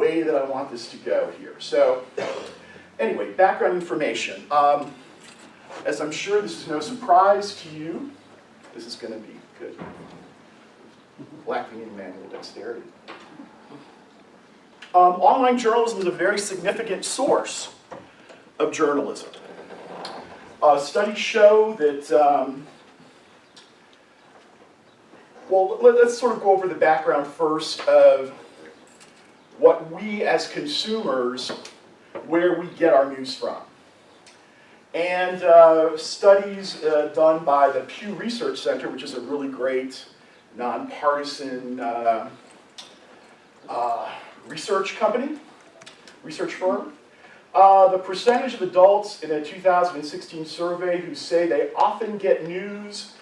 way that I want this to go here. So anyway, background information. As I'm sure this is no surprise to you, this is going to be good. Lacking in manual dexterity. Online journalism is a very significant source of journalism. Studies show that, well, let's sort of go over the background first of what we as consumers, where we get our news from. And studies done by the Pew Research Center, which is a really great nonpartisan research firm. The percentage of adults in a 2016 survey who say they often get news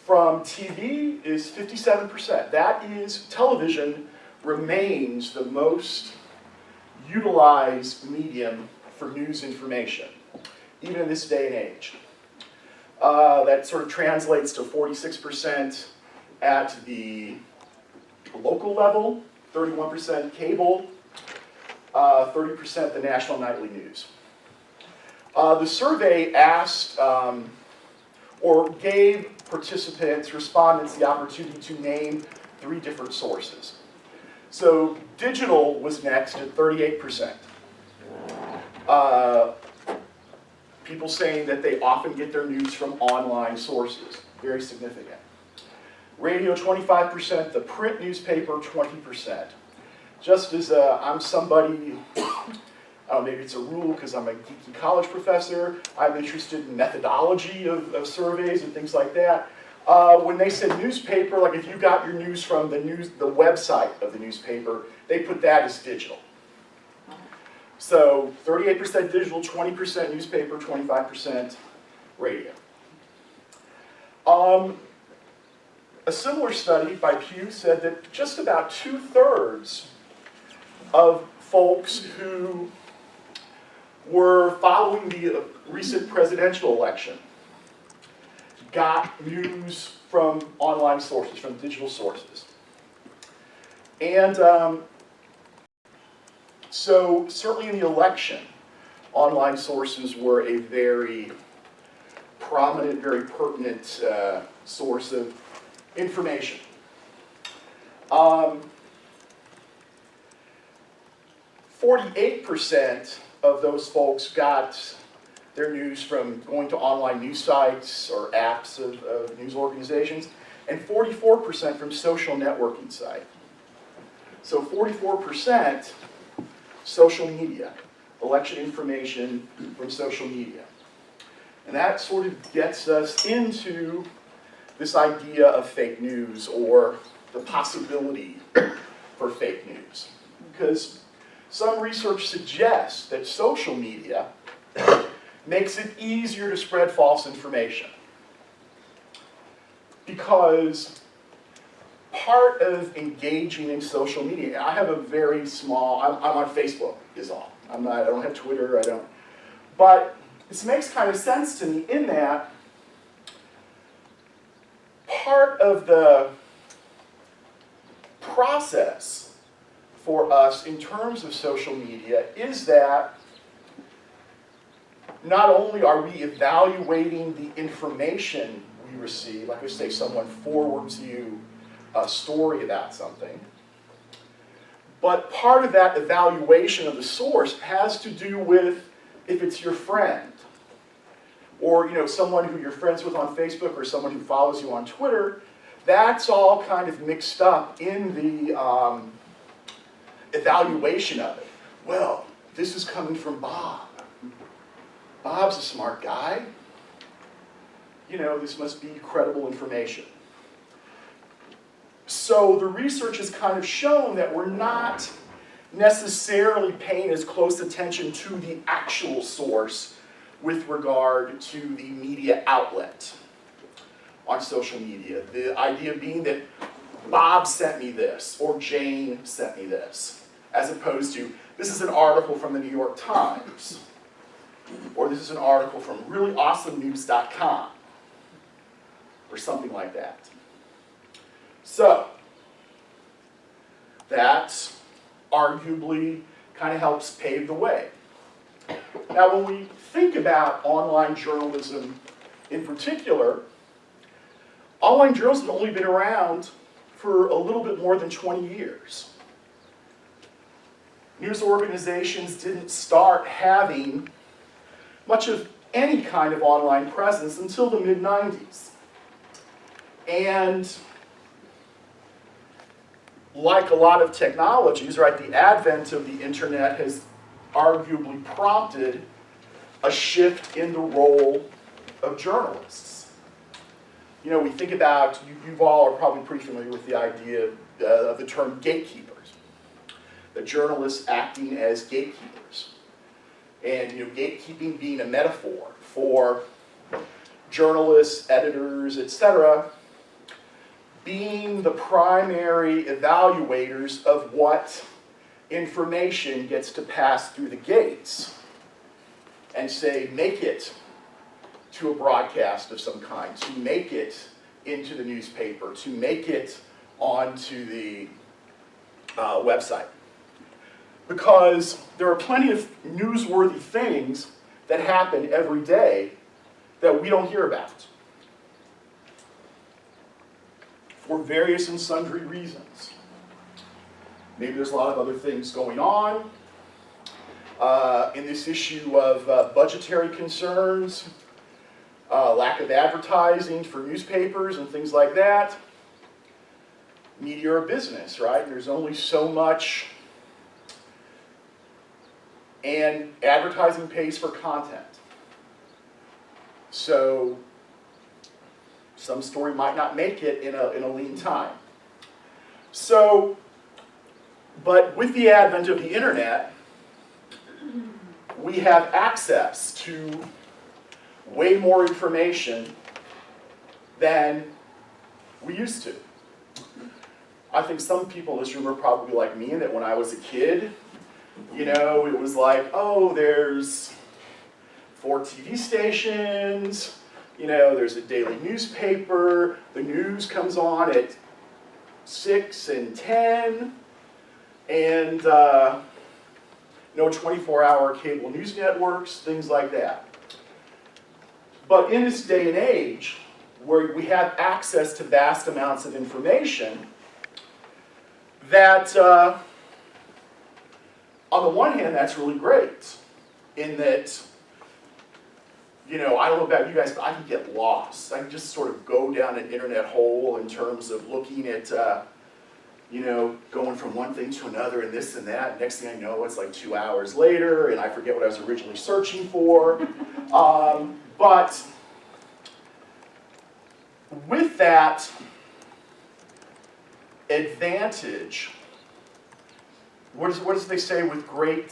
from TV is 57%. That is, television remains the most utilized medium for news information, even in this day and age. That sort of translates to 46% at the local level, 31% cable, 30% the national nightly news. The survey asked, or gave participants, respondents, the opportunity to name 3 different sources. So digital was next at 38%. People saying that they often get their news from online sources, very significant. Radio 25%, the print newspaper 20%. Just as I'm somebody, maybe it's a rule because I'm a geeky college professor, I'm interested in methodology of surveys and things like that. When they said newspaper, like if you got your news from the website of the newspaper, they put that as digital. So 38% digital, 20% newspaper, 25% radio. A similar study by Pew said that just about 2/3 of folks who were following the recent presidential election got news from online sources, from digital sources. And so certainly in the election, online sources were a very prominent, very pertinent source of information. 48% of those folks got their news from going to online news sites or apps of news organizations, and 44% from social networking sites. So 44% social media, election information from social media. And that sort of gets us into this idea of fake news, or the possibility for fake news. Because some research suggests that social media makes it easier to spread false information. Because part of engaging in social media, I have a very small, I'm on Facebook is all. I don't have Twitter, but this makes kind of sense to me in that part of the process for us in terms of social media is that not only are we evaluating the information we receive, like I say, someone forwards you a story about something, but part of that evaluation of the source has to do with if it's your friend, or someone who you're friends with on Facebook, or someone who follows you on Twitter. That's all kind of mixed up in the evaluation of it. Well, this is coming from Bob. Bob's a smart guy. This must be credible information. So the research has kind of shown that we're not necessarily paying as close attention to the actual source with regard to the media outlet on social media. The idea being that Bob sent me this, or Jane sent me this, as opposed to, this is an article from the New York Times, or this is an article from reallyAwesomeNews.com, or something like that. So, that's arguably kind of helps pave the way. Now, when we think about online journalism in particular, online journalism has only been around for a little bit more than 20 years. News organizations didn't start having much of any kind of online presence until the mid-90s. And like a lot of technologies, right, the advent of the internet has arguably prompted a shift in the role of journalists. You know, we think about, you all are probably pretty familiar with the idea of the term gatekeepers. The journalists acting as gatekeepers. And you know, gatekeeping being a metaphor for journalists, editors, etc., being the primary evaluators of what information gets to pass through the gates and say, make it to a broadcast of some kind, to make it into the newspaper, to make it onto the website. Because there are plenty of newsworthy things that happen every day that we don't hear about, for various and sundry reasons. Maybe there's a lot of other things going on. In this issue of budgetary concerns, lack of advertising for newspapers and things like that. Media are business, right? There's only so much, and advertising pays for content. So some story might not make it in a lean time. So, but with the advent of the internet, we have access to way more information than we used to. I think some people in this room are probably like me, in that when I was a kid, you know, it was like, oh, there's 4 TV stations, you know, there's a daily newspaper, the news comes on at 6 and 10, and no 24-hour cable news networks, things like that. But in this day and age, where we have access to vast amounts of information, that on the one hand, that's really great, in that, you know, I don't know about you guys, but I can get lost. I can just sort of go down an internet hole in terms of looking at, you know, going from one thing to another and this and that. Next thing I know, it's like 2 hours later, and I forget what I was originally searching for. But with that advantage, what does they say, with great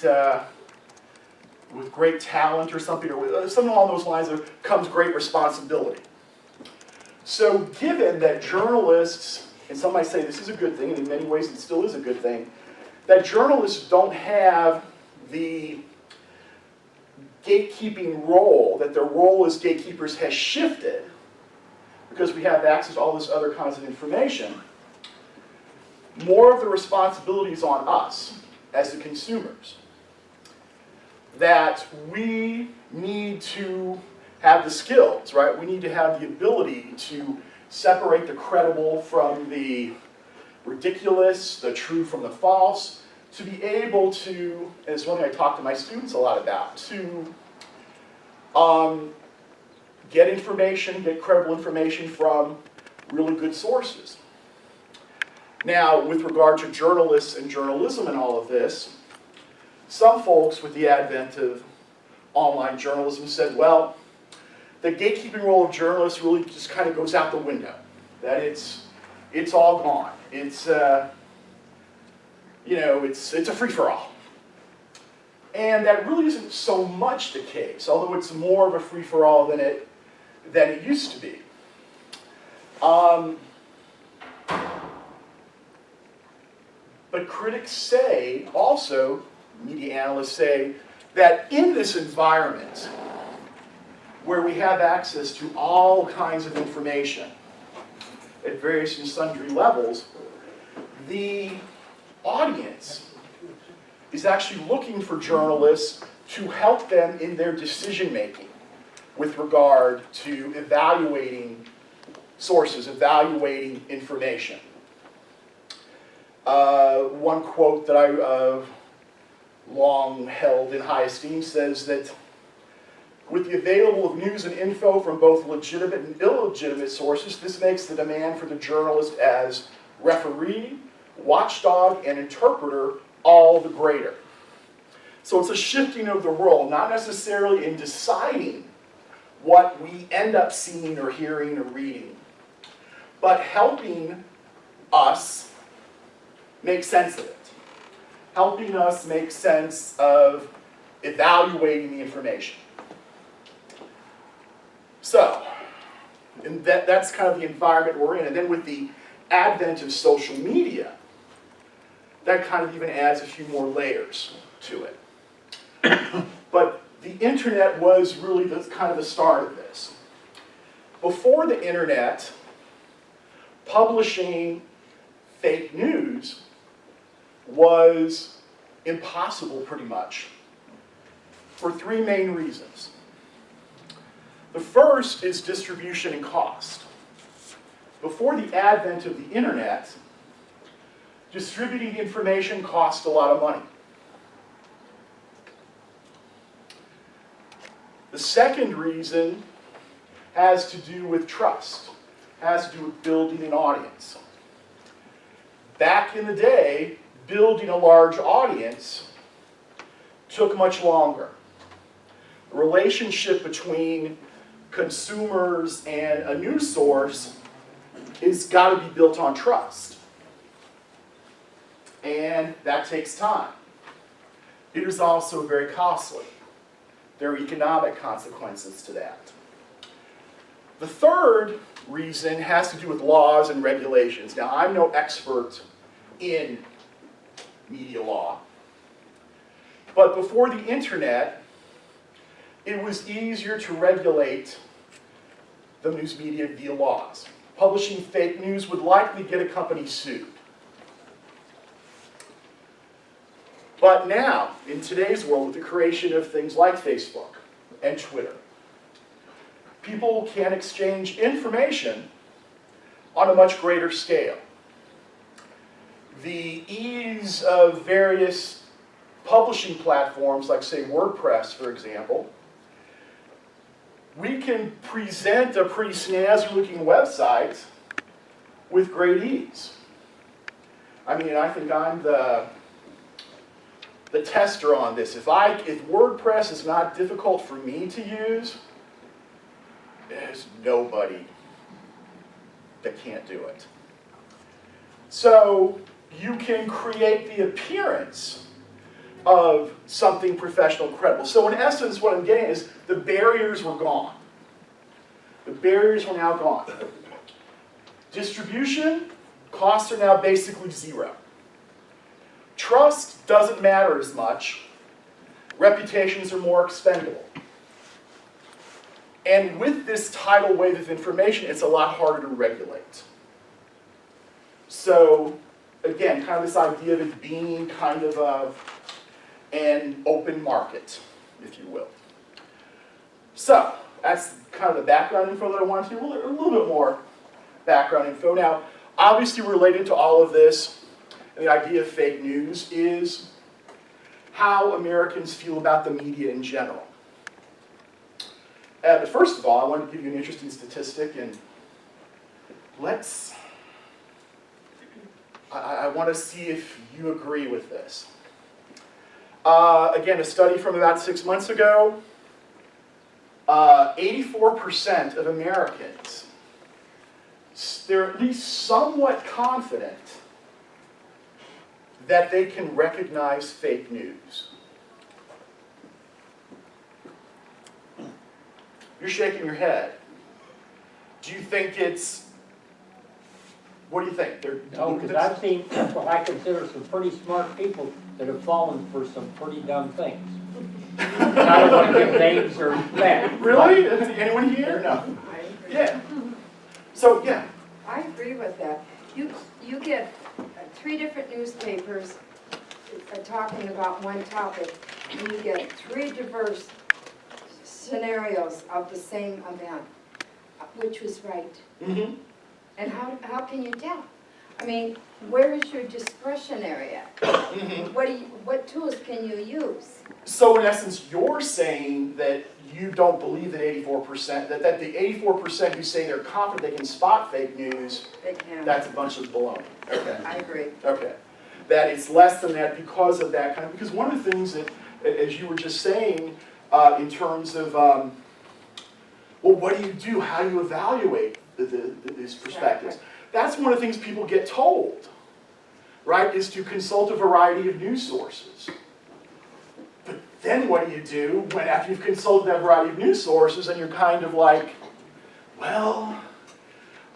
talent or something, or something along those lines, comes great responsibility. So given that journalists, and some might say this is a good thing, and in many ways it still is a good thing, that journalists don't have the gatekeeping role, that their role as gatekeepers has shifted, because we have access to all this other kinds of information, more of the responsibility is on us as the consumers. That we need to have the skills, right? We need to have the ability to separate the credible from the ridiculous, the true from the false, to be able to, and it's one thing I talk to my students a lot about, to get information, get credible information from really good sources. Now, with regard to journalists and journalism and all of this, some folks with the advent of online journalism said, well, the gatekeeping role of journalists really just kind of goes out the window. That it's all gone. It's you know, it's a free-for-all. And that really isn't so much the case, although it's more of a free-for-all than it used to be. But critics say, also, media analysts say, that in this environment, where we have access to all kinds of information at various and sundry levels, the audience is actually looking for journalists to help them in their decision-making with regard to evaluating sources, evaluating information. One quote that I long held in high esteem says that with the available of news and info from both legitimate and illegitimate sources, this makes the demand for the journalist as referee, watchdog, and interpreter all the greater. So it's a shifting of the role, not necessarily in deciding what we end up seeing or hearing or reading, but helping us make sense of it. Helping us make sense of evaluating the information. So, and that's kind of the environment we're in. And then with the advent of social media, that kind of even adds a few more layers to it. But the internet was really kind of the start of this. Before the internet, publishing fake news was impossible pretty much for three main reasons. The first is distribution and cost. Before the advent of the internet, distributing information cost a lot of money. The second reason has to do with trust, has to do with building an audience. Back in the day, building a large audience took much longer. The relationship between consumers and a news source is got to be built on trust. And that takes time. It is also very costly. There are economic consequences to that. The third reason has to do with laws and regulations. Now, I'm no expert in media law, but before the internet, it was easier to regulate the news media via laws. Publishing fake news would likely get a company sued. But now, in today's world, with the creation of things like Facebook and Twitter, people can exchange information on a much greater scale. The ease of various publishing platforms, like say WordPress, for example, we can present a pretty snazzy looking website with great ease. I mean, I think I'm the tester on this. If WordPress is not difficult for me to use, there's nobody that can't do it. So you can create the appearance of something professional and credible. So in essence, what I'm getting is the barriers were gone. The barriers were now gone. Distribution, costs are now basically zero. Trust doesn't matter as much. Reputations are more expendable. And with this tidal wave of information, it's a lot harder to regulate. So, again, kind of this idea of it being kind of an open market, if you will. So, that's kind of the background info that I wanted to do. A little bit more background info. Now, obviously related to all of this, the idea of fake news is how Americans feel about the media in general. But first of all, I want to give you an interesting statistic, and I want to see if you agree with this. Again, a study from about 6 months ago, 84% of Americans, they're at least somewhat confident that they can recognize fake news. You're shaking your head. Do you think it's... What do you think? No, because I've seen what I consider some pretty smart people that have fallen for some pretty dumb things. I don't want to give names or that. Really? Anyone here? No. I agree. Yeah. So, yeah. I agree with that. You get 3 different newspapers talking about one topic, and you get 3 diverse scenarios of the same event, which was right. Mm-hmm. And how can you tell? I mean, where is your discretion area? Mm-hmm. What tools can you use? So in essence, you're saying that you don't believe that 84%, that the 84% who say they're confident they can spot fake news, They can. that's a bunch of baloney. Okay. I agree. Okay. That it's less than that because of that kind of, because one of the things that, as you were just saying, in terms of, well, what do you do? How do you evaluate these perspectives? That's one of the things people get told, right, is to consult a variety of news sources. But then what do you do when after you've consulted that variety of news sources and you're kind of like, well,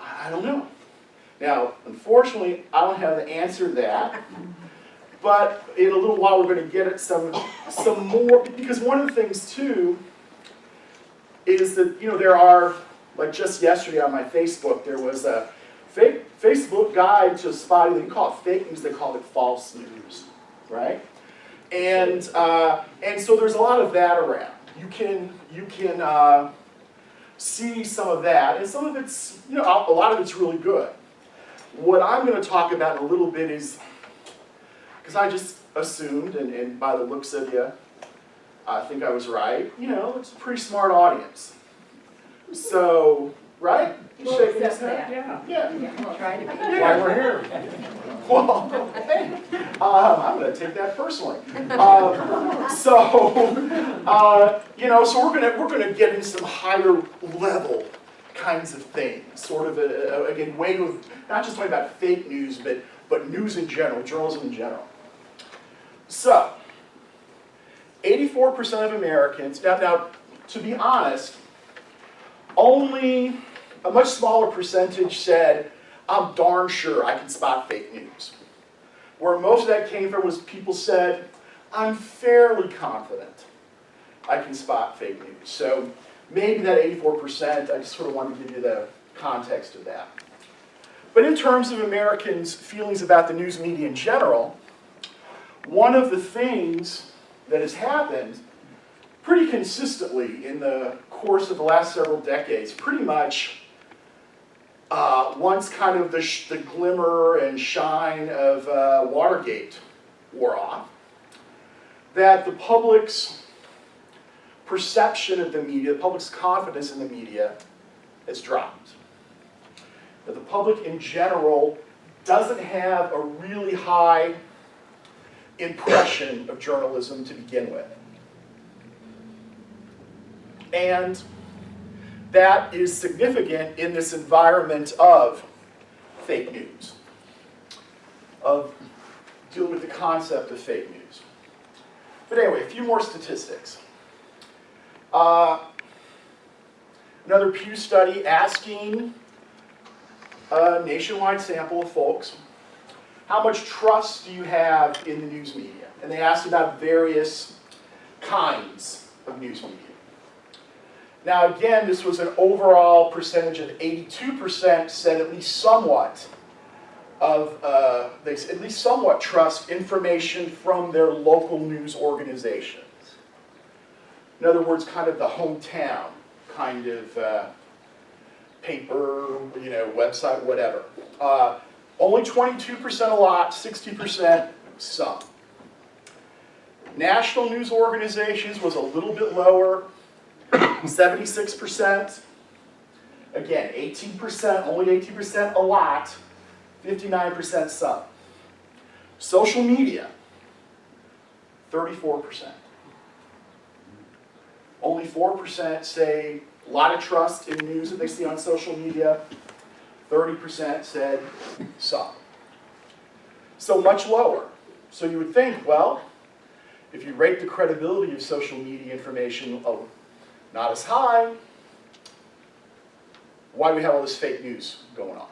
I don't know. Now, unfortunately, I don't have the answer to that, but in a little while we're going to get at some more, because one of the things too is that, you know, there are, like just yesterday on my Facebook, there was a Facebook guide to spotting, they call it fake news, they call it false news, right? And so there's a lot of that around. You can see some of that, and some of it's, you know, a lot of it's really good. What I'm going to talk about in a little bit is, because I just assumed, and by the looks of you, I think I was right, you know, it's a pretty smart audience. So, right? You We'll shaking accept his head? that. Yeah. Yeah, try to be. That's why we're here. Well, hey, I'm going to take that personally. You know, so we're going to get into some higher level kinds of things, sort of again, way of not just talking about fake news, but news in general, journalism in general. So, 84% of Americans. Now, to be honest, only a much smaller percentage said, I'm darn sure I can spot fake news. Where most of that came from was people said, I'm fairly confident I can spot fake news. So maybe that 84%, I just sort of wanted to give you the context of that. But in terms of Americans' feelings about the news media in general, one of the things that has happened pretty consistently in the course of the last several decades, pretty much once kind of the glimmer and shine of Watergate wore off, that the public's perception of the media, the public's confidence in the media has dropped. That the public in general doesn't have a really high impression of journalism to begin with. And that is significant in this environment of fake news, of dealing with the concept of fake news. But anyway, a few more statistics. Another Pew study asking a nationwide sample of folks, how much trust do you have in the news media? And they asked about various kinds of news media. Now again, this was an overall percentage of 82% said at least somewhat they at least somewhat trust information from their local news organizations. In other words, kind of the hometown kind of paper, you know, website, whatever. Only 22% a lot, 60% some. National news organizations was a little bit lower, 76%. Again, 18%, only 18% a lot, 59% some. Social media, 34%. Only 4% say a lot of trust in news that they see on social media. 30% said some. So much lower. So you would think, well, if you rate the credibility of social media information not as high, why do we have all this fake news going on?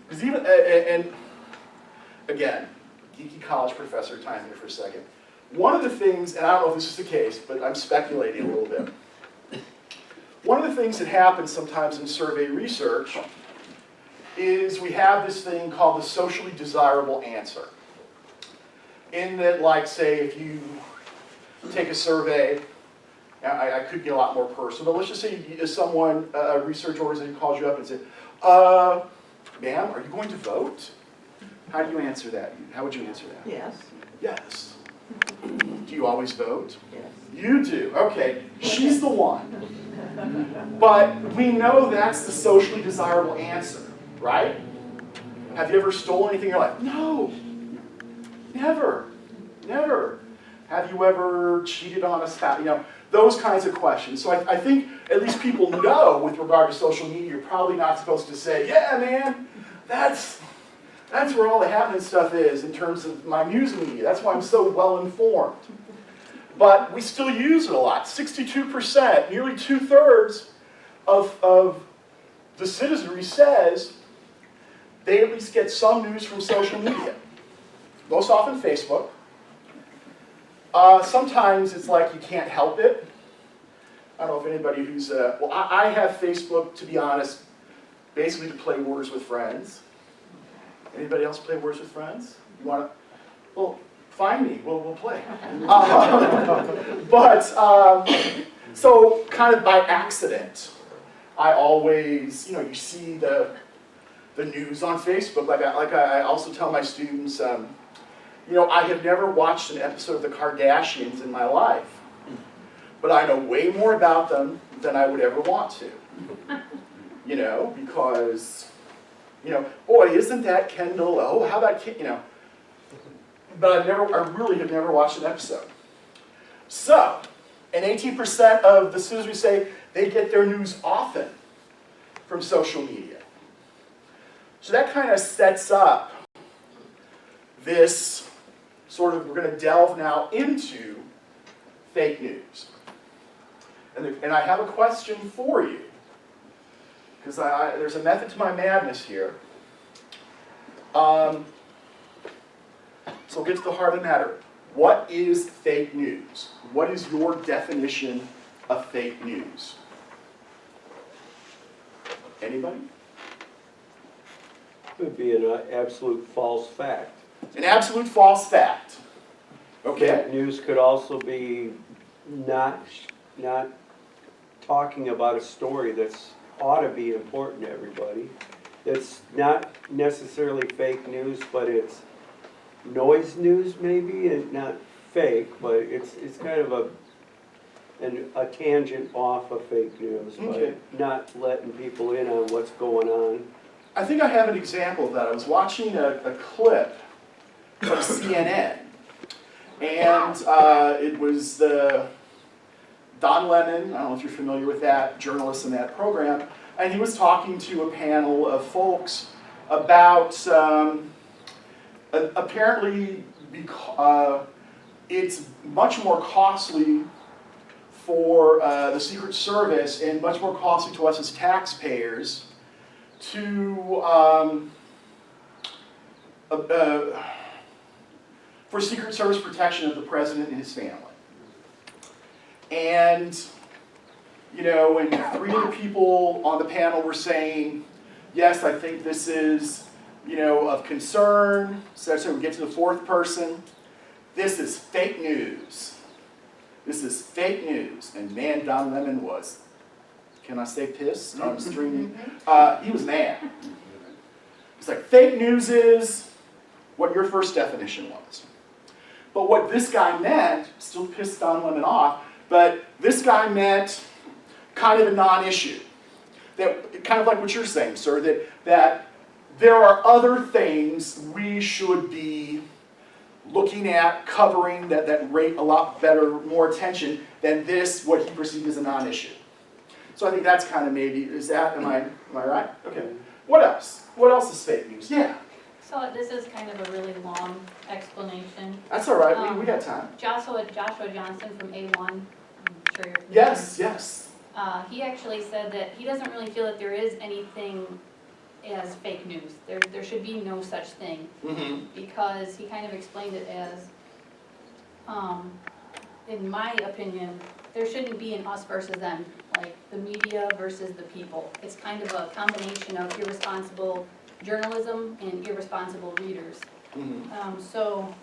Because even, and again, geeky college professor time here for a second. One of the things, and I don't know if this is the case, but I'm speculating a little bit. One of the things that happens sometimes in survey research is we have this thing called the socially desirable answer. in that, like, say, if you take a survey, I could get a lot more personal, but let's just say someone, a research organization calls you up and says, ma'am, are you going to vote? How do you answer that? How would you answer that? Yes. Yes. Do you always vote? Yes. You do. Okay, she's the one. But we know that's the socially desirable answer, right? Have you ever stolen anything in your life? No. Never. Never. Have you ever cheated on a spouse? You know, those kinds of questions. So I think at least people know with regard to social media, you're probably not supposed to say, yeah, man, that's where all the happening stuff is in terms of my news media. That's why I'm so well informed. But we still use it a lot. 62%, nearly 2/3 of the citizenry says they at least get some news from social media. Most often Facebook. Sometimes it's like you can't help it. I don't know if anybody who's, well, I have Facebook, to be honest, basically to play Words with Friends. Anybody else play Words with Friends? You want to? Well, find me. We'll play. So kind of by accident, I always, you know, you see the news on Facebook. Like I also tell my students, you know, I have never watched an episode of the Kardashians in my life, but I know way more about them than I would ever want to. You know, because, you know, boy, isn't that Kendall? Oh, how about Kim? You know, but I really have never watched an episode. So, and 18% of the citizens say they get their news often from social media. So that kind of sets up this sort of, we're going to delve now into fake news. And I have a question for you, because there's a method to my madness here. So we'll get to the heart of the matter. What is fake news? What is your definition of fake news? Anybody? Could be an absolute false fact. An absolute false fact. Okay. Fake news could also be not talking about a story that's ought to be important to everybody. It's not necessarily fake news, but it's noise news maybe, and not fake, but it's kind of a tangent off of fake news, Okay. but not letting people in on what's going on. I think I have an example of that. I was watching a clip from CNN, and it was Don Lemon, I don't know if you're familiar with that, journalist in that program, and he was talking to a panel of folks about apparently it's much more costly for the Secret Service and much more costly to us as taxpayers to for Secret Service protection of the president and his family. And, you know, and 3 of the people on the panel were saying, yes, I think this is, you know, of concern. So we get to the 4th person. This is fake news. This is fake news. And man, Don Lemon was, can I say pissed on streaming? He was mad. It's like, fake news is what your first definition was. But what this guy meant, still pissed Don Lemon off, but this guy meant kind of a non-issue. That, kind of like what you're saying, sir, that there are other things we should be looking at, covering, that rate a lot better, more attention than this, what he perceived as a non-issue. So I think that's kind of maybe, am I right? Okay. What else? What else is fake news? Yeah. So this is kind of a really long explanation. That's all right, we got time. Joshua Johnson from A1, I'm sure you're familiar. Yes, yes. He actually said that he doesn't really feel that there is anything as fake news. There should be no such thing. Mm-hmm. Because he kind of explained it as, in my opinion, there shouldn't be an us versus them, like the media versus the people. It's kind of a combination of irresponsible journalism and irresponsible readers. Mm-hmm. So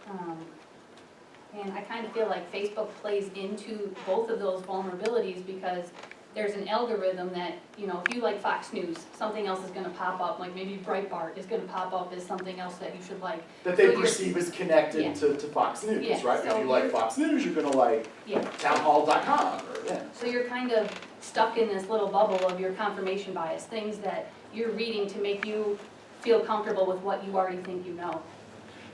And I kind of feel like Facebook plays into both of those vulnerabilities because there's an algorithm that, you know, if you like Fox News, something else is gonna pop up, like maybe Breitbart is gonna pop up as something else that you should like. That they So you're- perceive as connected Yeah. to Fox News, Yeah, right? If so you like you're- Fox News, you're gonna like Yeah, townhall.com, or, yeah. so you're kind of stuck in this little bubble of your confirmation bias, things that you're reading to make you feel comfortable with what you already think you know.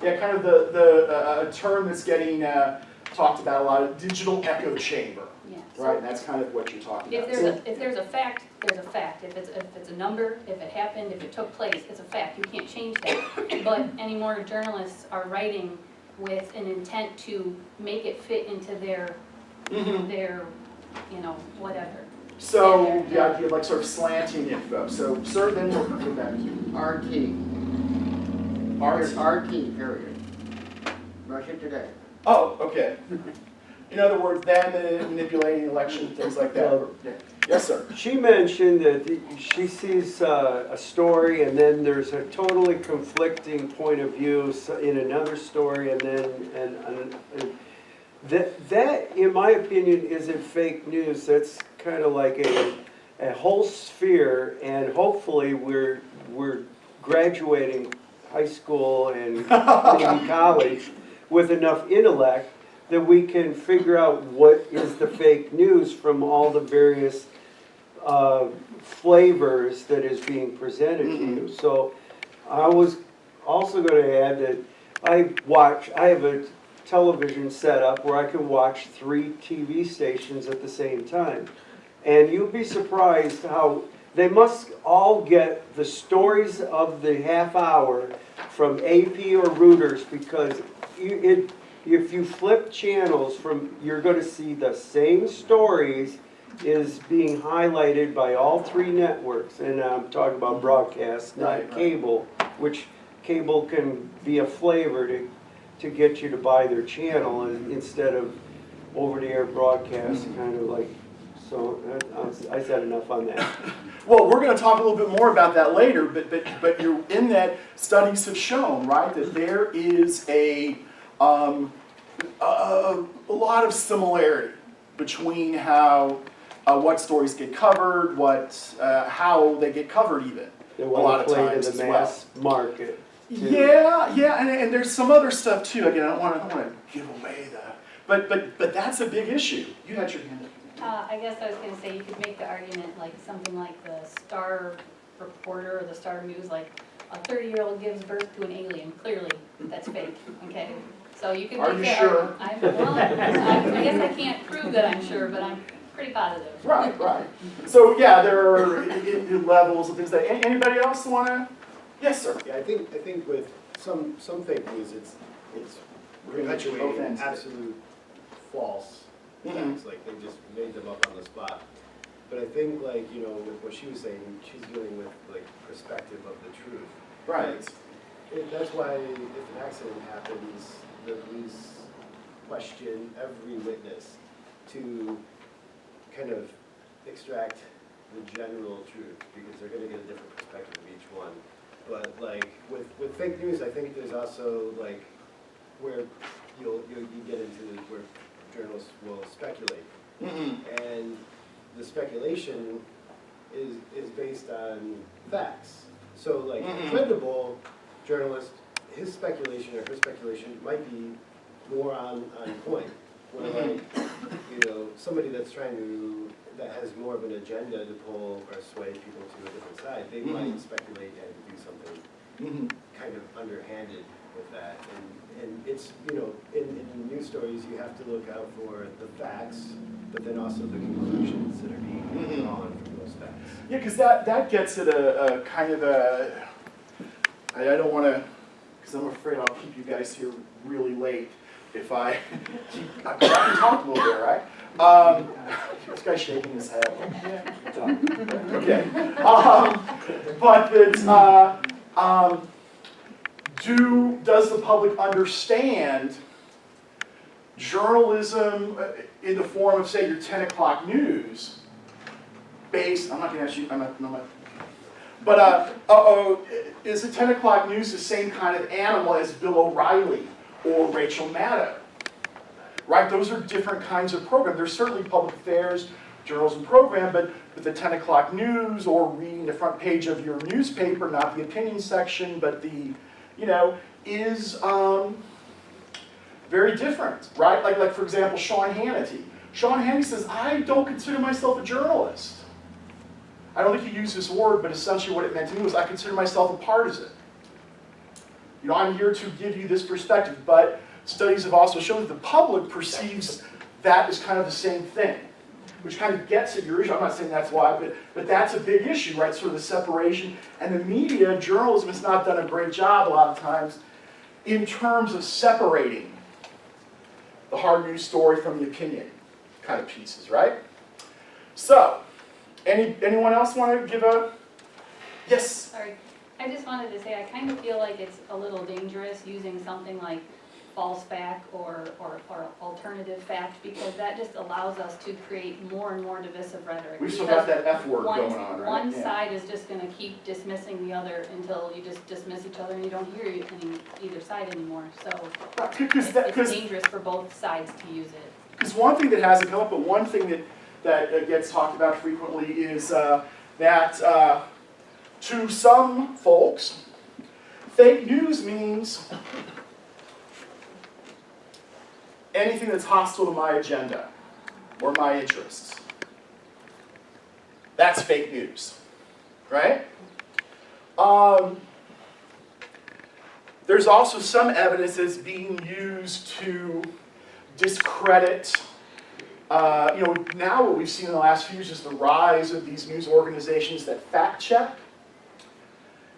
Yeah, kind of a term that's getting talked about a lot, of digital echo chamber, Yeah. right? And that's kind of what you're talking If about. there's a fact, there's a fact. If it's a number, if it happened, if it took place, it's a fact. You can't change that. But anymore journalists are writing with an intent to make it fit into their, you know, whatever. So the idea of like sort of slanting info. So sir, then we'll go back to you. RT. RT. RT, period. Russia Today. Oh, okay. In other words, them manipulating election, things like that. Yeah. Yes, sir. She mentioned that she sees a story and then there's a totally conflicting point of view in another story and then, that, in my opinion, isn't fake news. That's kind of like a whole sphere, and hopefully we're graduating high school and maybe college with enough intellect that we can figure out what is the fake news from all the various flavors that is being presented to you. So I was also going to add that I have a television setup where I can watch 3 TV stations at the same time. And you'll be surprised how they must all get the stories of the half hour from AP or Reuters, because if you flip channels you're going to see the same stories is being highlighted by all 3 networks. And I'm talking about broadcast, not Right. cable, which cable can be a flavor to get you to buy their channel instead of over-the-air broadcast, kind of like. So I said enough on that. Well, we're going to talk a little bit more about that later, but you're in that studies have shown, right, that there is a lot of similarity between how what stories get covered, how they get covered even. They A want lot to of play times to the as well. mass market. too. Yeah, and there's some other stuff too. Again, I don't want to give away but that's a big issue. You had your hand up. I guess I was gonna say, you could make the argument like something like the Star Reporter or the Star News, like a 30-year-old gives birth to an alien. Clearly, that's fake, okay? So you could Are make you that sure? I guess I can't prove that I'm sure, but I'm pretty positive. Right. So yeah, there are levels of things that. Anybody else want to? Yes, sir. Yeah, I think with some fake news, it's We're gonna get you both perpetuating ends. absolute false Mhm. facts, like they just made them up on the spot. But I think, like, you know, with what she was saying, she's dealing with like perspective of the truth. Right. That's why if an accident happens, the police question every witness to kind of extract the general truth, because they're going to get a different perspective of each one. But like with fake news, I think there's also like where you get into where journalists will speculate, and the speculation is based on facts. So like a credible journalist, his speculation or her speculation might be more on point. Where like, you know, somebody that has more of an agenda to pull or sway people to a different side, they might speculate and do something kind of underhanded with that. And it's, you know, in news stories, you have to look out for the facts, but then also the conclusions that are being drawn from those facts. Yeah, because that gets at a kind of a. I don't want to, because I'm afraid I'll keep you guys here really late if I keep. I can talk a little bit, right? This guy's shaking his head. Okay. But that. Does the public understand journalism in the form of, say, your 10 o'clock news, based, I'm not going to ask you, I'm not, but is the 10 o'clock news the same kind of animal as Bill O'Reilly or Rachel Maddow, right? Those are different kinds of programs. There's certainly public affairs, journalism program, but the 10 o'clock news or reading the front page of your newspaper, not the opinion section, but the, is very different, right? Like for example, Sean Hannity. Sean Hannity says, I don't consider myself a journalist. I don't think he used this word, but essentially what it meant to me was I consider myself a partisan. I'm here to give you this perspective, but studies have also shown that the public perceives that as kind of the same thing, which kind of gets at your issue. I'm not saying that's why, but that's a big issue, right? Sort of the separation. And the media, journalism has not done a great job a lot of times in terms of separating the hard news story from the opinion kind of pieces, right? So, anyone else want to give a, yes? Sorry, I just wanted to say, I kind of feel like it's a little dangerous using something like false fact or alternative fact, because that just allows us to create more and more divisive rhetoric. We've still got that F word going on, right? One Yeah. side is just going to keep dismissing the other until you just dismiss each other and you don't hear either side anymore. So it's dangerous for both sides to use it. Because one thing that hasn't come up, but one thing that gets talked about frequently is that to some folks, fake news means anything that's hostile to my agenda or my interests. That's fake news, right? There's also some evidence that's being used to discredit, now what we've seen in the last few years is the rise of these news organizations that fact check.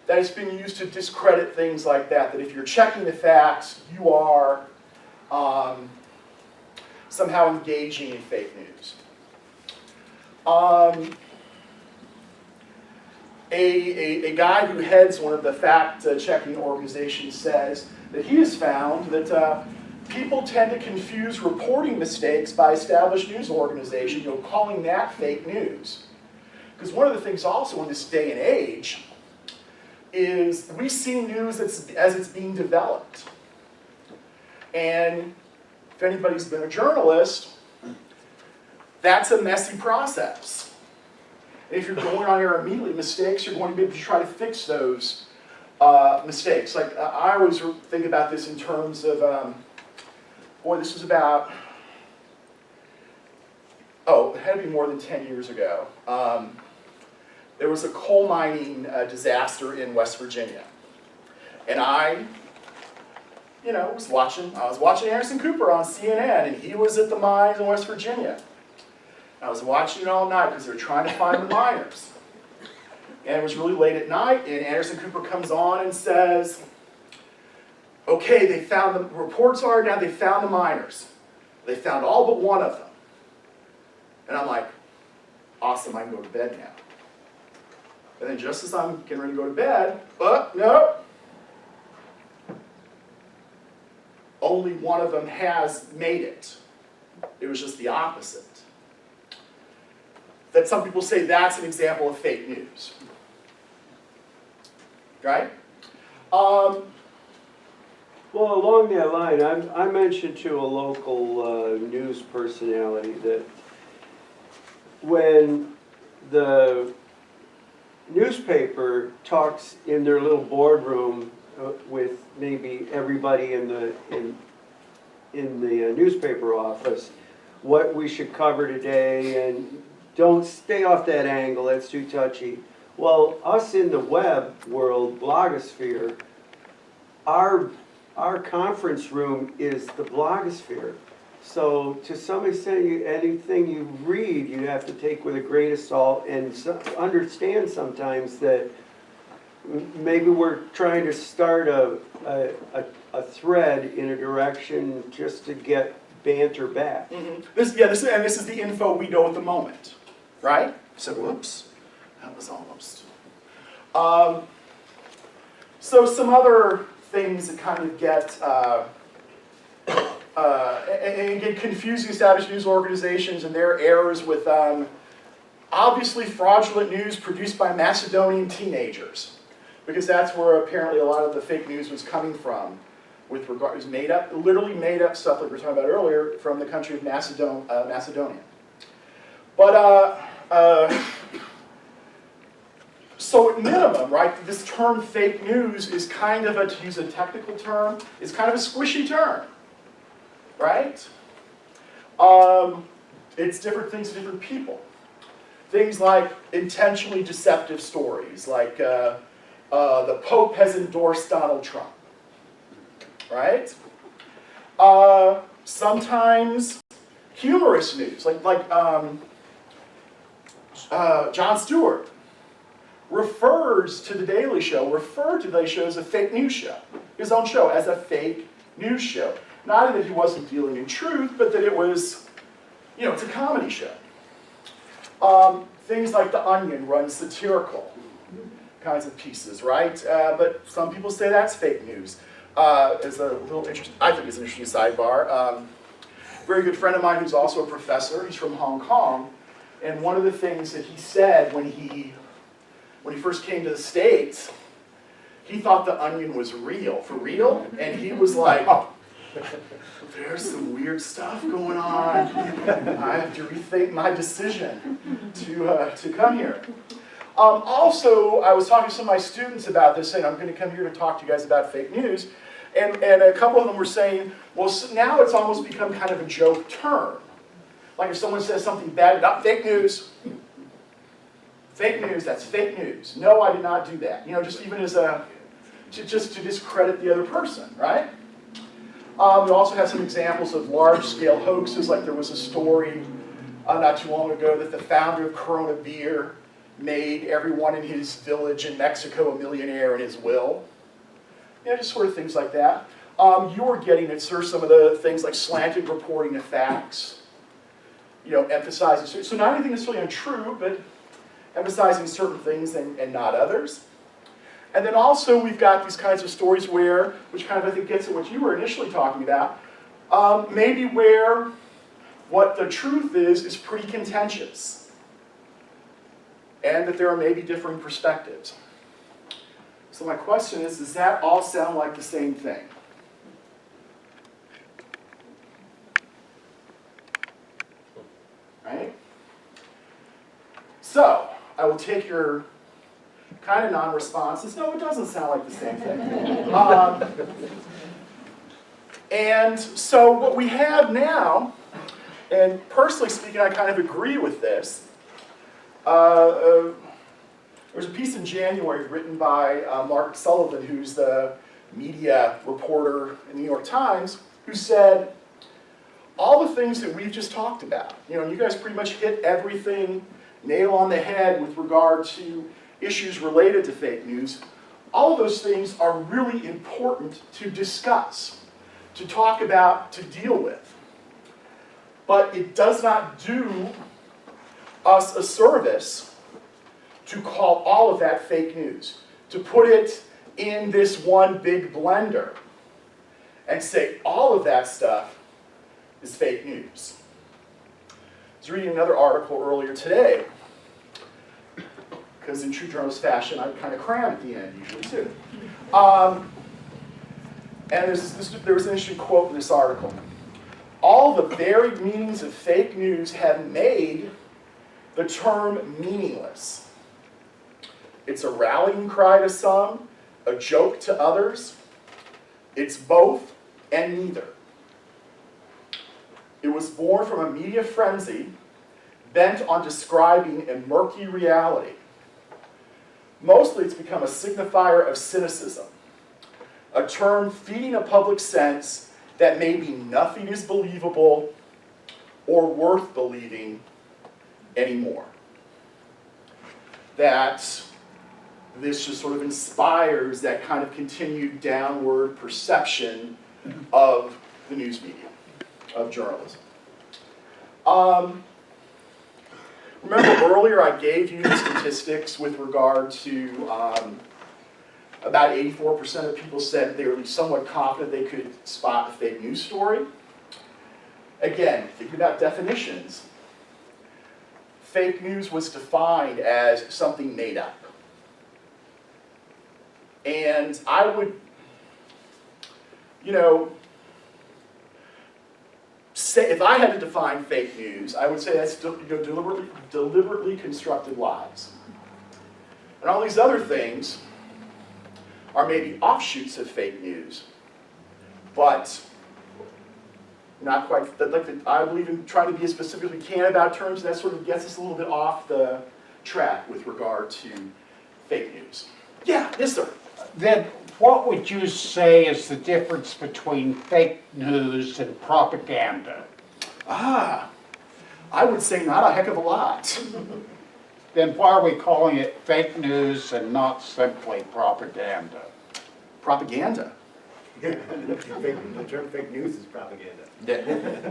That it's been used to discredit things like that, that if you're checking the facts, you are somehow engaging in fake news. A guy who heads one of the fact-checking organizations says that he has found that people tend to confuse reporting mistakes by established news organizations, calling that fake news. Because one of the things also in this day and age is we see news as it's being developed. And if anybody's been a journalist, that's a messy process. And if you're going on air immediately, mistakes, you're going to be able to try to fix those mistakes. Like, I always think about this in terms of, this was about, it had to be more than 10 years ago. There was a coal mining disaster in West Virginia. And I was watching Anderson Cooper on CNN, and he was at the mines in West Virginia. And I was watching it all night because they were trying to find the miners. And it was really late at night, and Anderson Cooper comes on and says, okay, they found the reports are now they found the miners. They found all but one of them. And I'm like, awesome, I can go to bed now. And then just as I'm getting ready to go to bed, no. Only one of them has made it. It was just the opposite. That some people say that's an example of fake news. Right? Well, along that line, I mentioned to a local news personality that when the newspaper talks in their little boardroom with maybe everybody in the newspaper office, what we should cover today, and don't stay off that angle, that's too touchy. Well, us in the web world, blogosphere, our conference room is the blogosphere. So to some extent, anything you read, you have to take with a grain of salt and understand sometimes that maybe we're trying to start a thread in a direction just to get banter back. Mm-hmm. This is the info we know at the moment, right? So, whoops, that was almost. So some other things that kind of get confusing established news organizations and their errors with obviously fraudulent news produced by Macedonian teenagers, because that's where apparently a lot of the fake news was coming from, with regard, is made up, literally made up stuff like we were talking about earlier from the country of Macedonia. But, so at minimum, right, this term fake news is kind of, to use a technical term, is kind of a squishy term, right? It's different things to different people. Things like intentionally deceptive stories, like the Pope has endorsed Donald Trump, right? Sometimes humorous news, like Jon Stewart referred to The Daily Show as a fake news show, his own show as a fake news show. Not that he wasn't dealing in truth, but that it was, you know, it's a comedy show. Things like The Onion run satirical kinds of pieces, right? But some people say that's fake news. Is a little interesting, I think it's an interesting sidebar. Very good friend of mine who's also a professor, he's from Hong Kong, and one of the things that he said when he first came to the States, he thought The Onion was real, for real, and he was like, oh, there's some weird stuff going on. I have to rethink my decision to come here. Also, I was talking to some of my students about this, saying I'm going to come here to talk to you guys about fake news, and a couple of them were saying, well, so now it's almost become kind of a joke term. Like if someone says something bad about fake news, that's fake news. No, I did not do that. You know, just even as to discredit the other person, right? We also have some examples of large-scale hoaxes, like there was a story not too long ago that the founder of Corona Beer made everyone in his village in Mexico a millionaire in his will. Yeah, just sort of things like that. You're getting at some of the things like slanted reporting of facts, you know, emphasizing, so not anything necessarily untrue, but emphasizing certain things and not others. And then also we've got these kinds of stories where, which kind of I think gets at what you were initially talking about, maybe where what the truth is pretty contentious. And that there are maybe differing perspectives. So my question is, does that all sound like the same thing? Right? So, I will take your kind of non-responses. No, it doesn't sound like the same thing. And so what we have now, and personally speaking, I kind of agree with this. There was a piece in January written by Mark Sullivan, who's the media reporter in the New York Times, who said, all the things that we've just talked about, you know, and you guys pretty much hit everything nail on the head with regard to issues related to fake news, all of those things are really important to discuss, to talk about, to deal with. But it does not do us a service to call all of that fake news, to put it in this one big blender and say all of that stuff is fake news. I was reading another article earlier today, because in true journalist fashion, I kind of cram at the end usually too. And there was an interesting quote in this article. All the varied meanings of fake news have made the term meaningless. It's a rallying cry to some, a joke to others. It's both and neither. It was born from a media frenzy bent on describing a murky reality. Mostly it's become a signifier of cynicism, a term feeding a public sense that maybe nothing is believable or worth believing anymore. That this just sort of inspires that kind of continued downward perception of the news media, of journalism. Remember earlier I gave you the statistics with regard to about 84% of people said they were somewhat confident they could spot a fake news story. Again, thinking about definitions, fake news was defined as something made up. you know, say, if I had to define fake news, I would say that's deliberately constructed lies. And all these other things are maybe offshoots of fake news, but not quite, I believe in trying to be as specific as we can about terms, and that sort of gets us a little bit off the track with regard to fake news. Yeah, yes sir. Then what would you say is the difference between fake news and propaganda? I would say not a heck of a lot. Then why are we calling it fake news and not simply propaganda? Propaganda. The term fake news is propaganda.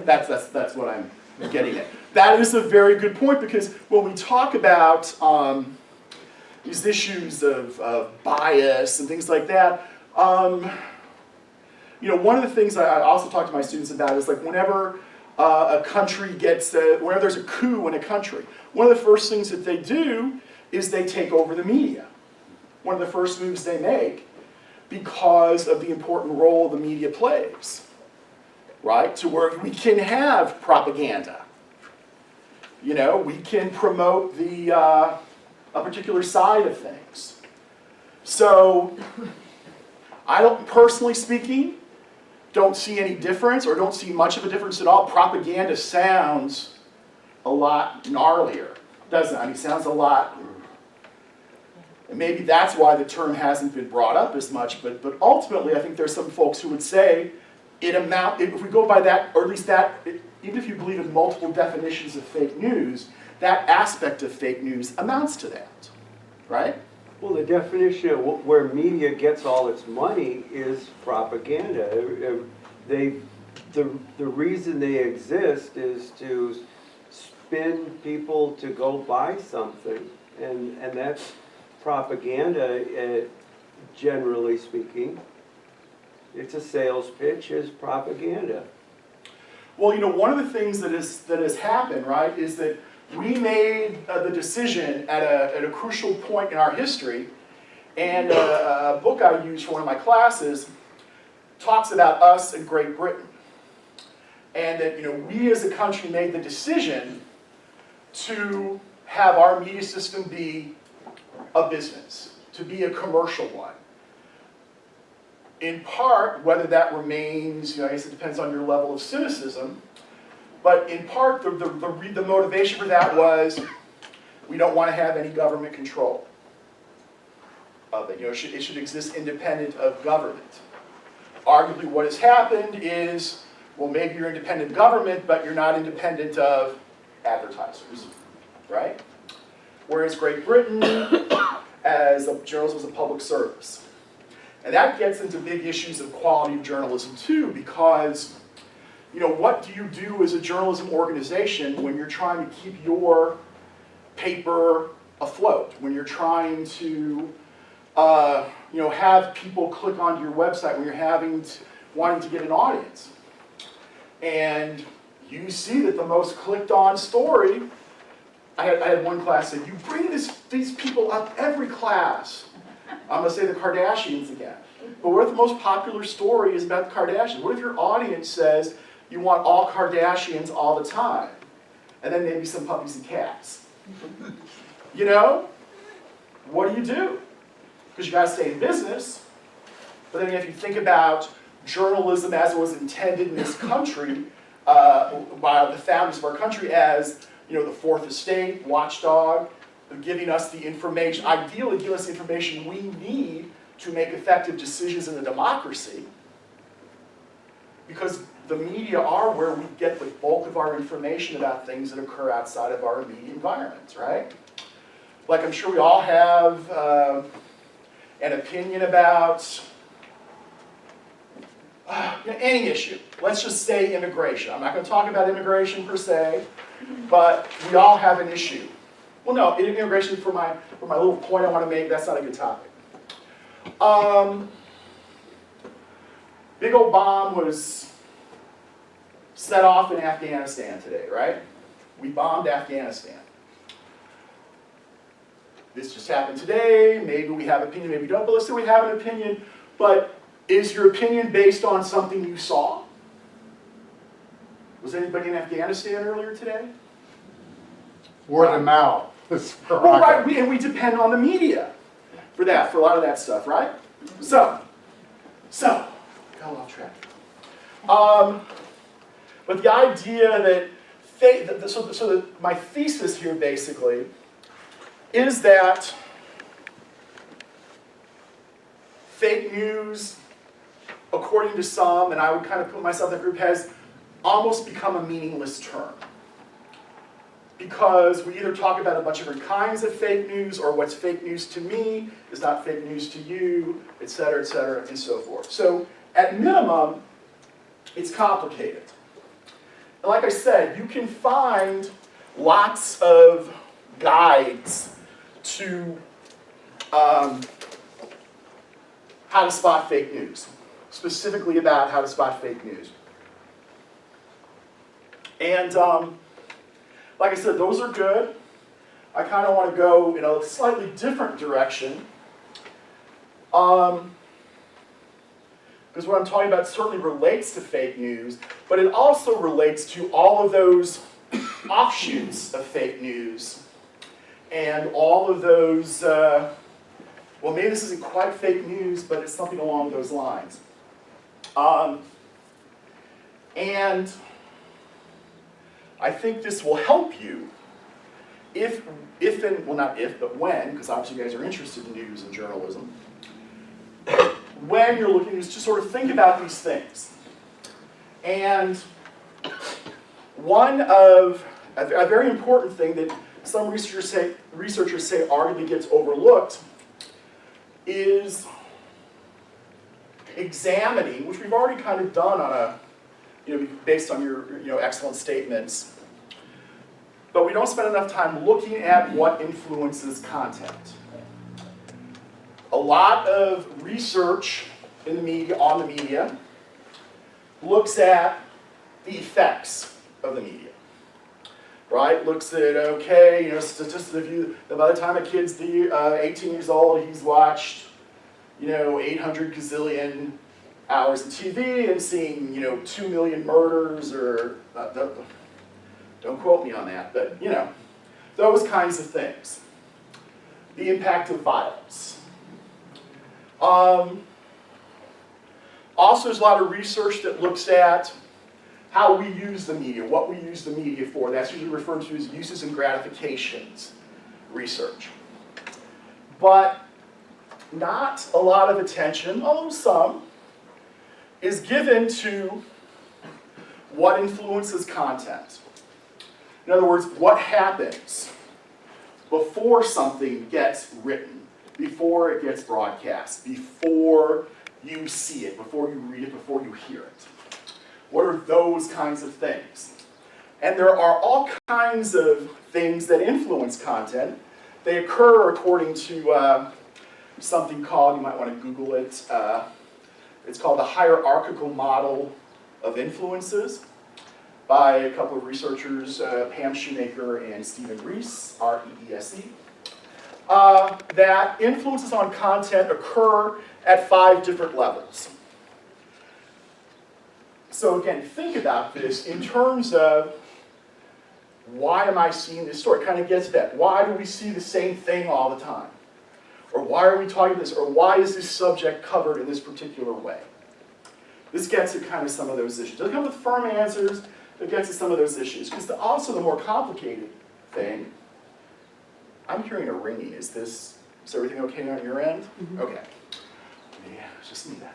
That's what I'm getting at. That is a very good point, because when we talk about these issues of bias and things like that, you know, one of the things I also talk to my students about is like whenever a country gets, whenever there's a coup in a country, one of the first things that they do is they take over the media. One of the first moves they make, because of the important role the media plays, right? To where we can have propaganda. You know, we can promote the a particular side of things. So, I don't, personally speaking, don't see any difference, or don't see much of a difference at all. Propaganda sounds a lot gnarlier, doesn't it? I mean, it sounds a lot, and maybe that's why the term hasn't been brought up as much, but ultimately I think there's some folks who would say if we go by that, or at least that, even if you believe in multiple definitions of fake news, that aspect of fake news amounts to that, right? Well, the definition of where media gets all its money is propaganda. The reason they exist is to spin people to go buy something, and that's propaganda, generally speaking. It's a sales pitch, is propaganda. Well, you know, one of the things that has happened, right, is that we made the decision at a crucial point in our history, and a book I use for one of my classes talks about us and Great Britain. And that, you know, we as a country made the decision to have our media system be a business, to be a commercial one. In part, whether that remains, you know, I guess it depends on your level of cynicism, but in part, the motivation for that was we don't want to have any government control of it. You know, it should exist independent of government. Arguably, what has happened is, well, maybe you're independent government, but you're not independent of advertisers, right? Whereas Great Britain, as journalism was a public service. And that gets into big issues of quality of journalism too, because, you know, what do you do as a journalism organization when you're trying to keep your paper afloat, when you're trying to, you know, have people click onto your website, when you're wanting to get an audience. And you see that the most clicked on story, I had one class say, you bring these people up every class. I'm going to say the Kardashians again. But what if the most popular story is about the Kardashians? What if your audience says you want all Kardashians all the time? And then maybe some puppies and cats. You know? What do? Because you got to stay in business. But then if you think about journalism as it was intended in this country, by the founders of our country as, you know, the fourth estate, watchdog, giving us the information, ideally giving us the information we need to make effective decisions in a democracy, because the media are where we get the bulk of our information about things that occur outside of our immediate environments, right? Like, I'm sure we all have an opinion about any issue. Let's just say immigration. I'm not going to talk about immigration per se, but we all have an issue. Well, no, immigration, for my little point I want to make, that's not a good topic. Big old bomb was set off in Afghanistan today, right? We bombed Afghanistan. This just happened today. Maybe we have an opinion, maybe we don't, but let's say we have an opinion. But Is your opinion based on something you saw? Was anybody in Afghanistan earlier today? Word of mouth. Well, right, and we depend on the media for that, for a lot of that stuff, right? So, got off track. But the idea that, my thesis here basically is that fake news, according to some, and I would kind of put myself in that group, has almost become a meaningless term. Because we either talk about a bunch of different kinds of fake news, or what's fake news to me is not fake news to you, et cetera, and so forth. So, at minimum, it's complicated. And like I said, you can find lots of guides to how to spot fake news, specifically about how to spot fake news. And like I said, those are good. I kind of want to go in a slightly different direction. Because what I'm talking about certainly relates to fake news, but it also relates to all of those offshoots of fake news and all of those, well, maybe this isn't quite fake news, but it's something along those lines. And I think this will help you if and, well, not if, but when, because obviously you guys are interested in news and journalism, when you're looking to sort of think about these things. And one of, a very important thing that some researchers say arguably gets overlooked is examining, which we've already kind of done on a, based on your excellent statements, but we don't spend enough time looking at what influences content. A lot of research in the media, on the media, looks at the effects of the media, right? Looks at, okay, statistically, by the time a kid's 18 years old, he's watched, 800 gazillion hours of TV and seeing, 2 million murders, or, don't quote me on that, but, those kinds of things. The impact of violence. Also, there's a lot of research that looks at how we use the media, what we use the media for. That's usually referred to as uses and gratifications research. But not a lot of attention, although some, is given to what influences content. In other words, what happens before something gets written, before it gets broadcast, before you see it, before you read it, before you hear it. What are those kinds of things? And there are all kinds of things that influence content. They occur according to something called, you might want to Google it, it's called the hierarchical model of influences by a couple of researchers, Pam Shoemaker and Stephen Reese, R-E-E-S-E. That influences on content occur at 5 different levels. So again, think about this in terms of, why am I seeing this story? It kind of gets that. Why do we see the same thing all the time? Or why are we talking about this? Or why is this subject covered in this particular way? This gets at kind of some of those issues. It doesn't come with firm answers, but it gets at some of those issues. Because also the more complicated thing, I'm hearing a ringing. Is everything okay on your end? Mm-hmm. Okay. Yeah, it's just me then.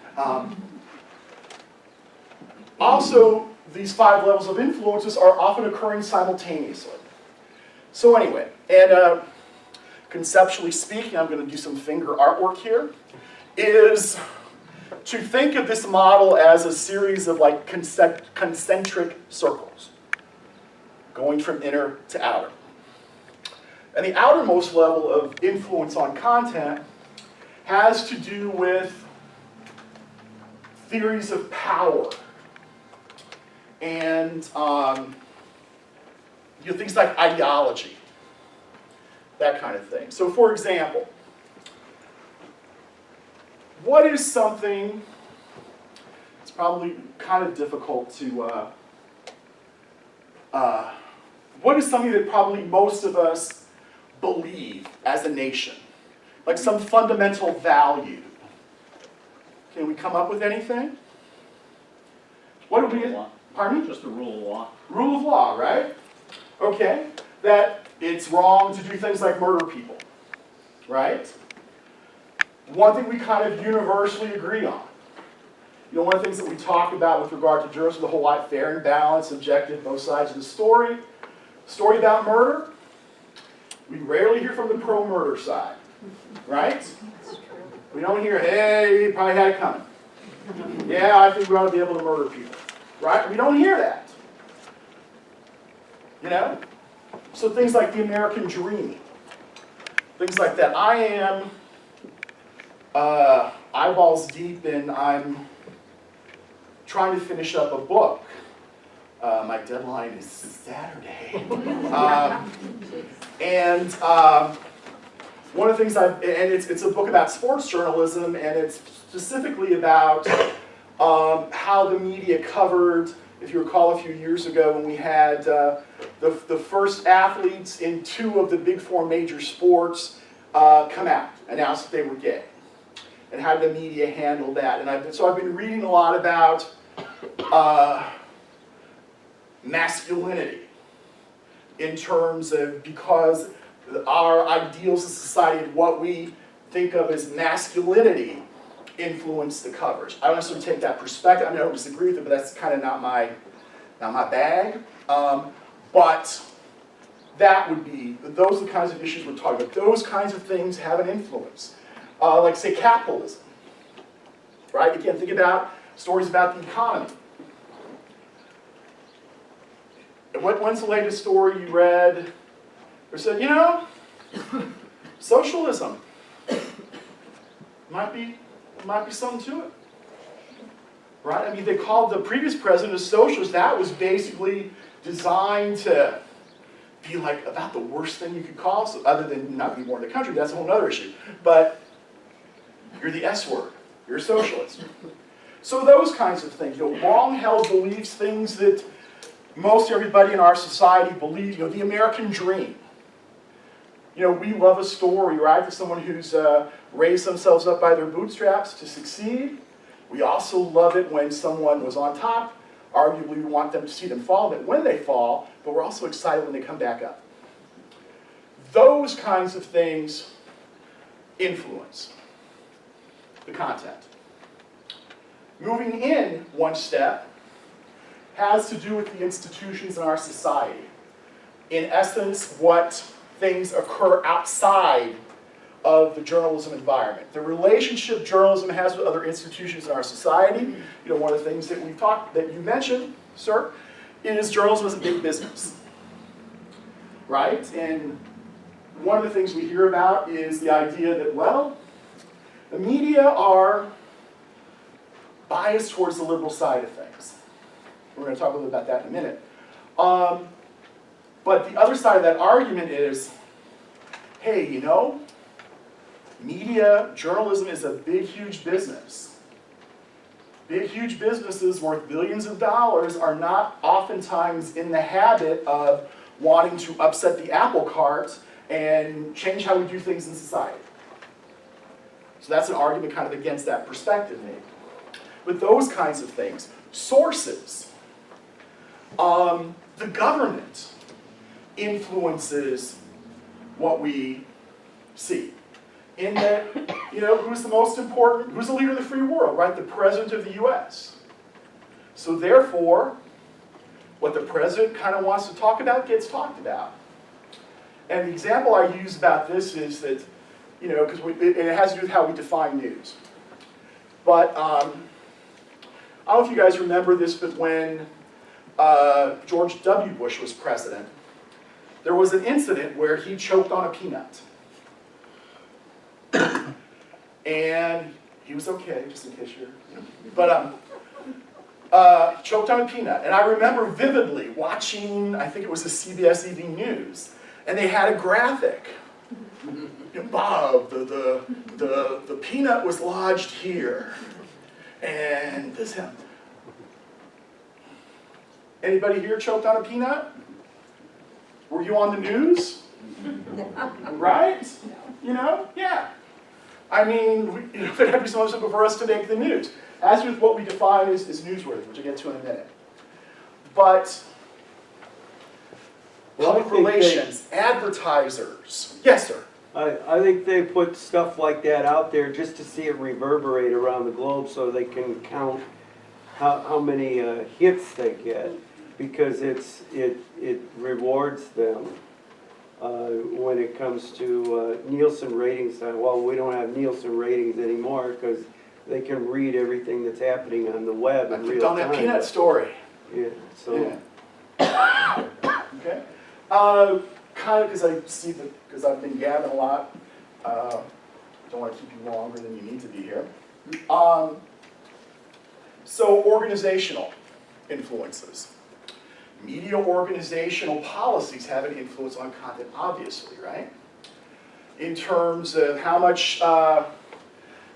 Also, these 5 levels of influences are often occurring simultaneously. So anyway, and conceptually speaking, I'm going to do some finger artwork here, is to think of this model as a series of like concentric circles, going from inner to outer. And the outermost level of influence on content has to do with theories of power and things like ideology, that kind of thing. So for example, what is something probably kind of difficult to, what is something that probably most of us believe as a nation? Like some fundamental value. Can we come up with anything? What do we, pardon me? Just the rule of law. Rule of law, right? Okay, that it's wrong to do things like murder people, right? One thing we kind of universally agree on. You know, one of the things that we talk about with regard to journalism, the whole lot, fair and balanced, objective, both sides of the story. Story about murder, we rarely hear from the pro-murder side, right? We don't hear, hey, he probably had it coming. Yeah, I think we ought to be able to murder people, right? We don't hear that. You know? So things like the American dream, things like that. I am eyeballs deep and I'm trying to finish up a book. My deadline is Saturday. One of the things it's a book about sports journalism, and it's specifically about how the media covered, if you recall a few years ago when we had the first athletes in 2 of the big 4 major sports come out, announce that they were gay, and how the media handled that. And so I've been reading a lot about masculinity in terms of, because our ideals of society, what we think of as masculinity, influence the coverage. I don't necessarily take that perspective. I mean, I don't disagree with it, but that's kind of not my bag. But that would be, those are the kinds of issues we're talking about. Those kinds of things have an influence. Like, say, capitalism. Right? Again, think about stories about the economy. When's the latest story you read? Or said, you know, socialism might be something to it. Right? I mean, they called the previous president a socialist. That was basically designed to be like about the worst thing you could call, so other than not be born in the country. That's a whole other issue. But you're the S word. You're a socialist. So those kinds of things, you know, long-held beliefs, things that most everybody in our society believes, you know, the American dream. You know, we love a story, right, for someone who's raised themselves up by their bootstraps to succeed. We also love it when someone was on top. Arguably, we want them to see them fall, but when they fall, but we're also excited when they come back up. Those kinds of things influence the content. Moving in one step has to do with the institutions in our society. In essence, what things occur outside of the journalism environment. The relationship journalism has with other institutions in our society. You know, one of the things that that you mentioned, sir, is journalism is a big business, right? And one of the things we hear about is the idea that, well, the media are biased towards the liberal side of things. We're going to talk a little bit about that in a minute. But the other side of that argument is, hey, you know, media, journalism is a big, huge business. Big, huge businesses worth billions of dollars are not oftentimes in the habit of wanting to upset the apple cart and change how we do things in society. So that's an argument kind of against that perspective, maybe. With those kinds of things, sources, the government influences what we see. In that, you know, who's the most important, who's the leader of the free world, right? The President of the US. So therefore, what the President kind of wants to talk about gets talked about. And the example I use about this is that, you know, because it has to do with how we define news. But I don't know if you guys remember this, but when George W. Bush was president, there was an incident where he choked on a peanut. And he was okay, just in case you're, you know. But choked on a peanut. And I remember vividly watching, I think it was the CBS Evening News, and they had a graphic. You know, Bob, the peanut was lodged here. And this happened. Anybody here choked on a peanut? Were you on the news? Right? You know, yeah. I mean, there had to be something for us to make the news. As with what we define as newsworthy, which I'll get to in a minute. But Well, I public think relations, advertisers. Yes, sir. I think they put stuff like that out there just to see it reverberate around the globe so they can count how many hits they get, because it rewards them when it comes to Nielsen ratings. Well, we don't have Nielsen ratings anymore because they can read everything that's happening on the web I in clicked real on time. that peanut story. Yeah, so. Yeah. Okay. Kind of because I see because I've been gabbing a lot. Don't want to keep you longer than you need to be here. So organizational influences. Media organizational policies have an influence on content, obviously, right? In terms of how much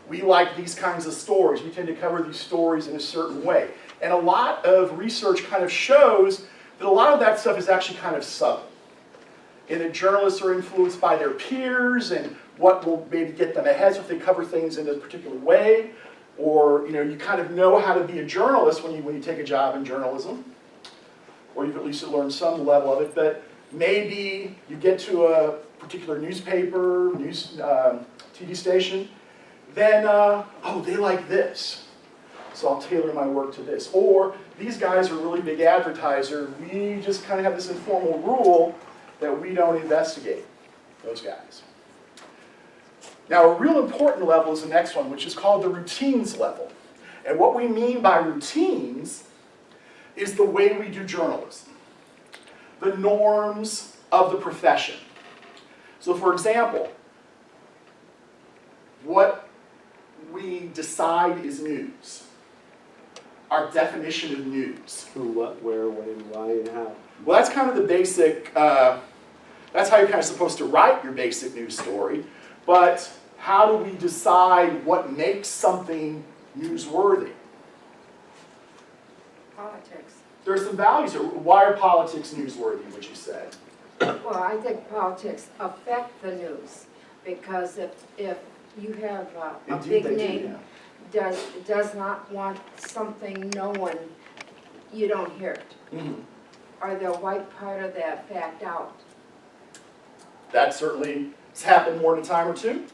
we like these kinds of stories. We tend to cover these stories in a certain way. And a lot of research kind of shows that a lot of that stuff is actually kind of subtle. And that journalists are influenced by their peers and what will maybe get them ahead, so if they cover things in a particular way, or you kind of know how to be a journalist when you take a job in journalism, or you've at least learned some level of it, but maybe you get to a particular newspaper, TV station, then, oh, they like this, so I'll tailor my work to this. Or, these guys are a really big advertiser, we just kind of have this informal rule that we don't investigate those guys. Now, a real important level is the next one, which is called the routines level. And what we mean by routines is the way we do journalism, the norms of the profession. So, for example, what we decide is news, our definition of news. Who, what, where, when, why, and how. Well, that's kind of the basic, that's how you're kind of supposed to write your basic news story, but how do we decide what makes something newsworthy? Politics. There's some values here. Why are politics newsworthy, would you say? Well, I think politics affect the news, because if you have a Indeed, big they do, name does not want something known, you don't hear it. Mm-hmm. Or they'll wipe part of that fact out. That certainly has happened more than a time or two.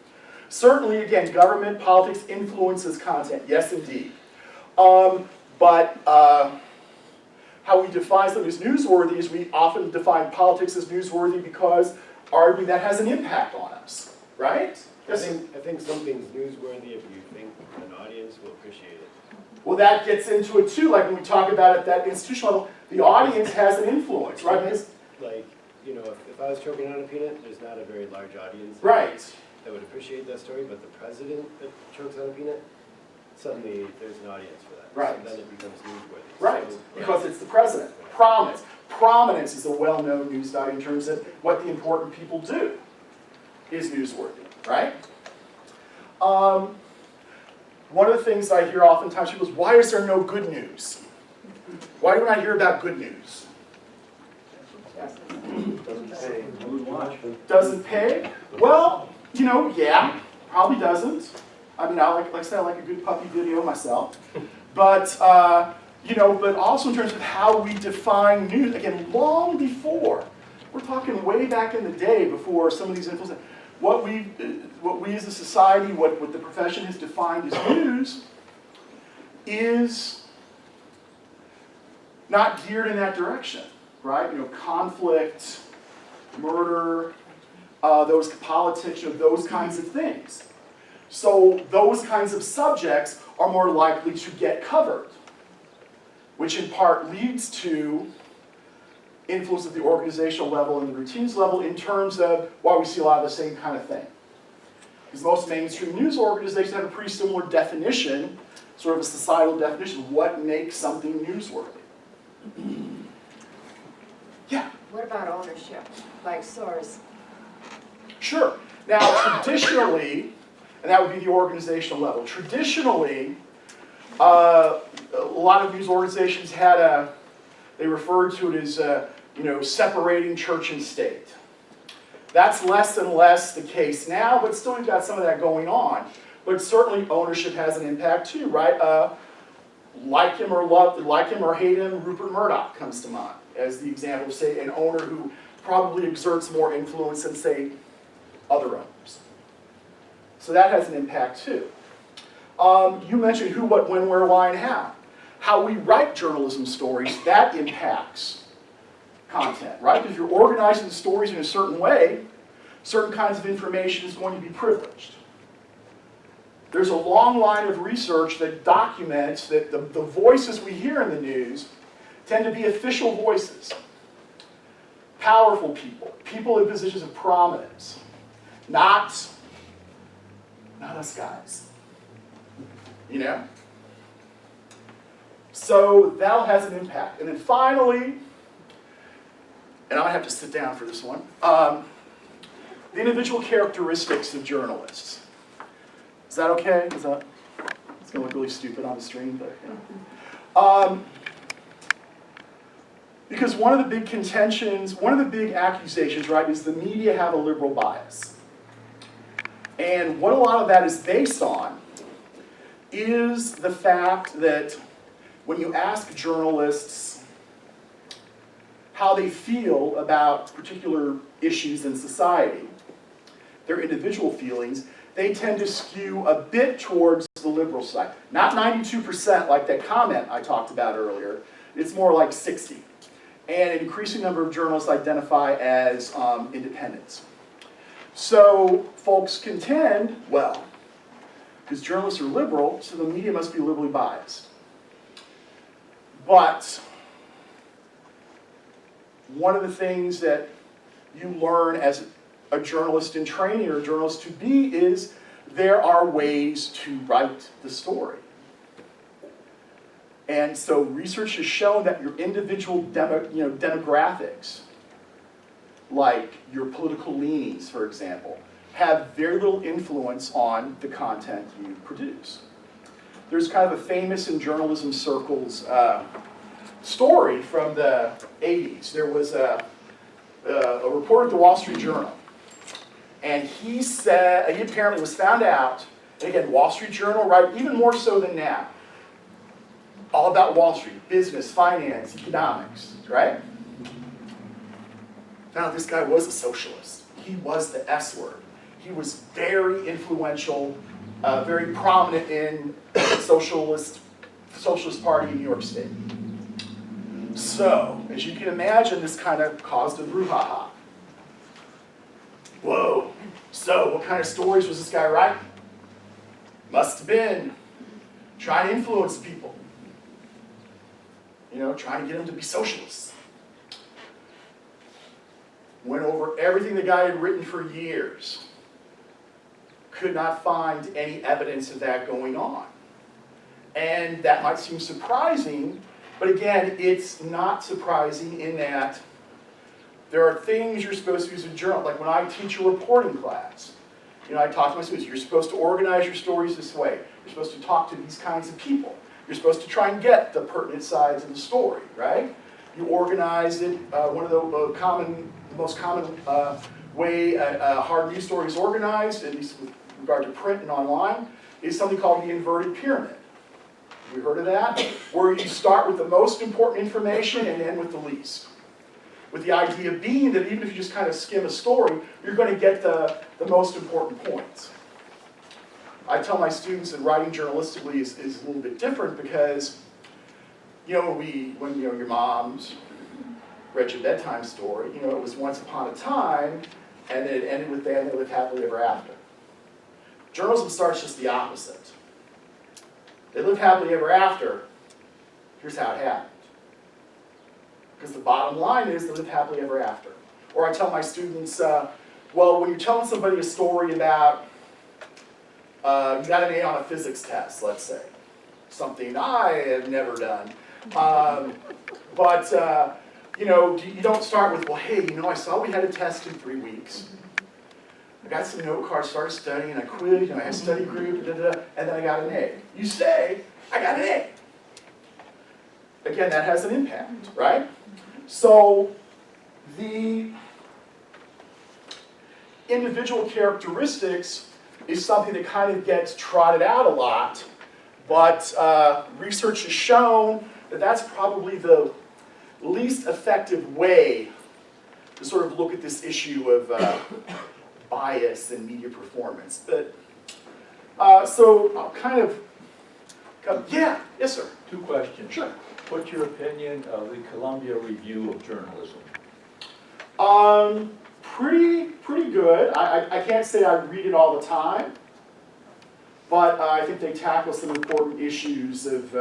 Certainly, again, government politics influences content. Yes, indeed. But how we define something as newsworthy is we often define politics as newsworthy because arguably that has an impact on us, right? I think something's newsworthy if you think an audience will appreciate it. Well, that gets into it too, like when we talk about it at that institutional level, the audience has an influence, right? Because, Like, if I was choking on a peanut, there's not a very large audience right. that would appreciate that story, but the president that chokes on a peanut, suddenly there's an audience for that. Right. So then it becomes newsworthy. Right, So, because it's the president. Prominence. Prominence is a well-known news value in terms of what the important people do is newsworthy, right? One of the things I hear oftentimes people is, why is there no good news? Why do I hear about good news? Doesn't pay? Well, yeah, probably doesn't. I mean, like I said, I like a good puppy video myself. But, but also in terms of how we define news, again, long before, we're talking way back in the day before some of these influences, what we as a society, what the profession has defined as news is not geared in that direction, right? Conflict, murder, those politics, those kinds of things. So those kinds of subjects are more likely to get covered, which in part leads to influence at the organizational level and the routines level in terms of why we see a lot of the same kind of thing. Because most mainstream news organizations have a pretty similar definition, sort of a societal definition of what makes something newsworthy. Yeah? What about ownership, like Source? Sure. Now, traditionally, and that would be the organizational level, traditionally, a lot of news organizations had They referred to it as, separating church and state. That's less and less the case now, but still we've got some of that going on. But certainly ownership has an impact too, right? Like him or hate him, Rupert Murdoch comes to mind as the example of, say, an owner who probably exerts more influence than, say, other owners. So that has an impact too. You mentioned who, what, when, where, why, and how. How we write journalism stories, that impacts content, right? If you're organizing the stories in a certain way, certain kinds of information is going to be privileged. There's a long line of research that documents that the voices we hear in the news tend to be official voices. Powerful people, people in positions of prominence, not us guys, you know? So that has an impact. And then finally, and I have to sit down for this one, the individual characteristics of journalists. Is that okay? It's going to look really stupid on the screen, but yeah. Because one of the big contentions, one of the big accusations, right, is the media have a liberal bias. And what a lot of that is based on is the fact that when you ask journalists how they feel about particular issues in society, their individual feelings, they tend to skew a bit towards the liberal side. Not 92% like that comment I talked about earlier. It's more like 60. And an increasing number of journalists identify as independents. So folks contend, well, because journalists are liberal, so the media must be liberally biased. But one of the things that you learn as a journalist in training or a journalist to be is there are ways to write the story. And so research has shown that your individual demographics, like your political leanings, for example, have very little influence on the content you produce. There's kind of a famous in journalism circles story from the 80s. There was a reporter at the Wall Street Journal, and he said, he apparently was found out, and again, Wall Street Journal, right, even more so than now, all about Wall Street, business, finance, economics, right? Now, this guy was a socialist. He was the S word. He was very influential, very prominent in the Socialist Party in New York State. So, as you can imagine, this kind of caused a brouhaha. Whoa, so what kind of stories was this guy writing? Must have been trying to influence people. You know, trying to get them to be socialists. Went over everything the guy had written for years. Could not find any evidence of that going on. And that might seem surprising, but again, it's not surprising in that there are things you're supposed to use in a journal. Like when I teach a reporting class, you know, I talk to my students, you're supposed to organize your stories this way. You're supposed to talk to these kinds of people. You're supposed to try and get the pertinent sides of the story, right? You organize it, one of the most common way a hard news story is organized, at least with regard to print and online, is something called the inverted pyramid. Have you heard of that? Where you start with the most important information and end with the least. With the idea being that even if you just kind of skim a story, you're going to get the most important points. I tell my students that writing journalistically is a little bit different because, you know, when your moms read your bedtime story, you know, it was once upon a time, and then it ended with they lived happily ever after. Journalism starts just the opposite. They live happily ever after. Here's how it happened. Because the bottom line is they live happily ever after. Or I tell my students, well, when you're telling somebody a story about you got an A on a physics test, let's say. Something I have never done. You know, you don't start with, well, hey, you know, I saw we had a test in 3 weeks. I got some note cards, started studying, I quit, you know, I had a study group, and then I got an A. You say, I got an A. again, that has an impact, right? So the individual characteristics is something that kind of gets trotted out a lot, but research has shown that that's probably the least effective way to sort of look at this issue of bias in media performance. But, so I'll kind of, yeah, yes sir. Two questions. Sure. What's your opinion of the Columbia Review of Journalism? Pretty good. I can't say I read it all the time, but I think they tackle some important issues of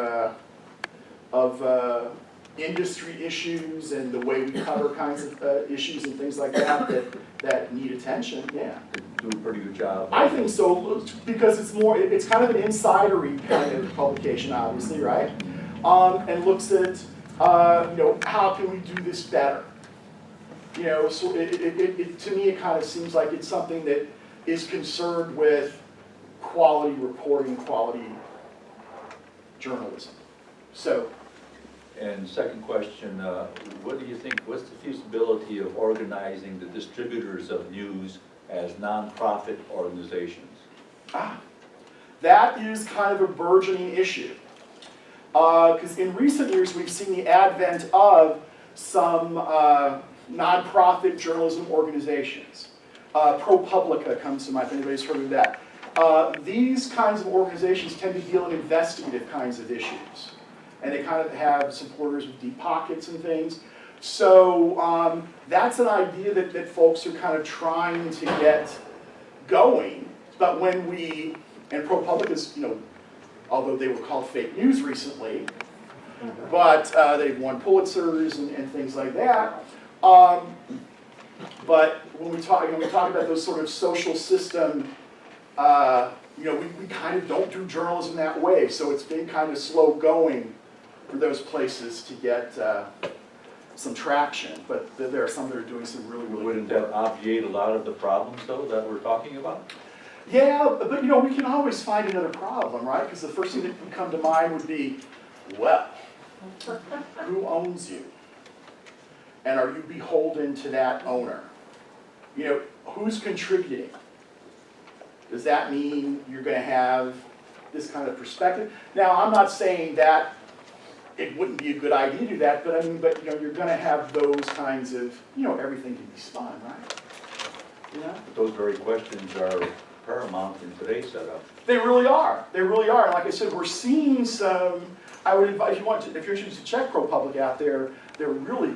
industry issues and the way we cover kinds of issues and things like that that need attention. Yeah. Do a pretty good job. I think so, because it's kind of an insidery kind of publication, obviously, right? And looks at, how can we do this better? So to me, it kind of seems like it's something that is concerned with quality reporting, quality journalism. So. And second question, what do you think, what's the feasibility of organizing the distributors of news as nonprofit organizations? That is kind of a burgeoning issue. Because in recent years, we've seen the advent of some nonprofit journalism organizations. ProPublica comes to mind, if anybody's heard of that. These kinds of organizations tend to deal in investigative kinds of issues. And they kind of have supporters with deep pockets and things. So that's an idea that folks are kind of trying to get going. But when and ProPublica's, although they were called fake news recently, but they've won Pulitzers and things like that. But when we talk about those sort of social system, we kind of don't do journalism that way. So it's been kind of slow going for those places to get some traction. But there are some that are doing some really Wouldn't good that work. obviate a lot of the problems, though, that we're talking about? Yeah, but we can always find another problem, right? Because the first thing that would come to mind would be, well, who owns you? And are you beholden to that owner? Who's contributing? Does that mean you're going to have this kind of perspective? Now, I'm not saying that it wouldn't be a good idea to do that, but you're going to have those kinds of, everything can be spun, right? But those very questions are paramount in today's setup. They really are. They really are. And like I said, we're seeing some. I would advise if you're interested to check ProPublica out there, they're really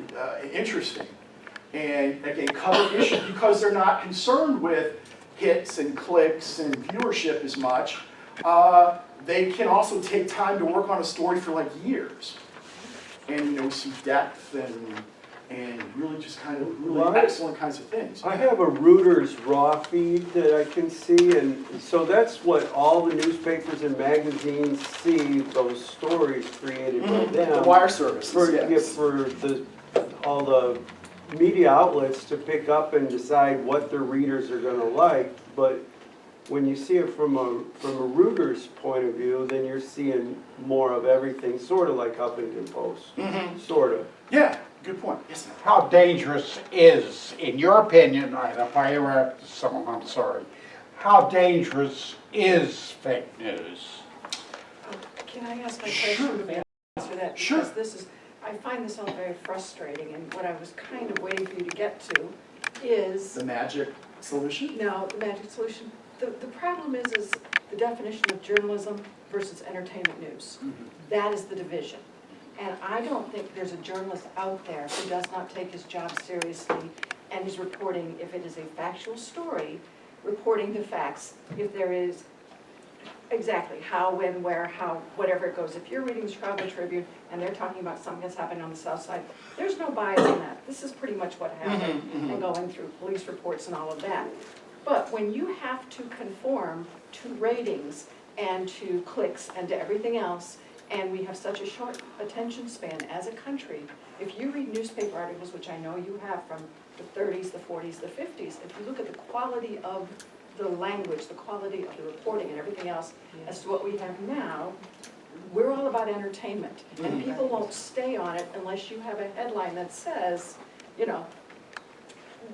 interesting. And again, cover issues because they're not concerned with hits and clicks and viewership as much. They can also take time to work on a story for like years, and see depth and really just kind of really excellent kinds of things. I have a Reuters raw feed that I can see, and so that's what all the newspapers and magazines see, those stories created by them. The wire services, For yes. all the media outlets to pick up and decide what their readers are going to like. But when you see it from a Reuters point of view, then you're seeing more of everything, sort of like Huffington Post, sort of. Yeah, good point. Yes, sir. How dangerous is, in your opinion, and if I interrupt someone, I'm sorry, how dangerous is fake news? Can I ask my Sure. question before you answer that? Sure. Because I find this all very frustrating, and what I was kind of waiting for you to get to is, The magic solution? no, the magic solution. The problem is the definition of journalism versus entertainment news. That is the division. And I don't think there's a journalist out there who does not take his job seriously and is reporting, if it is a factual story, reporting the facts. If there is exactly how, when, where, how, whatever it goes. If you're reading the Chicago Tribune and they're talking about something that's happening on the South Side, there's no bias in that. This is pretty much what happened and going through police reports and all of that. But when you have to conform to ratings and to clicks and to everything else, and we have such a short attention span as a country, if you read newspaper articles, which I know you have from the 30s, the 40s, the 50s, if you look at the quality of the language, the quality of the reporting and everything else, as to what we have now, we're all about entertainment, and people won't stay on it unless you have a headline that says, you know,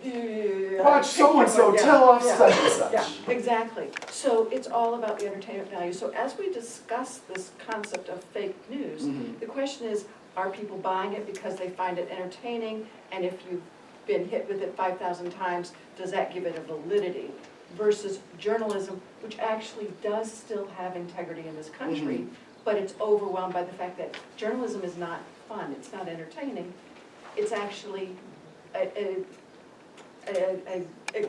Watch so-and-so tell us yeah, such and such. yeah, exactly. So it's all about the entertainment value. So as we discuss this concept of fake news, Mhm. the question is, are people buying it because they find it entertaining? And if you've been hit with it 5,000 times, does that give it a validity? Versus journalism, which actually does still have integrity in this country, but it's overwhelmed by the fact that journalism is not fun, it's not entertaining. It's actually a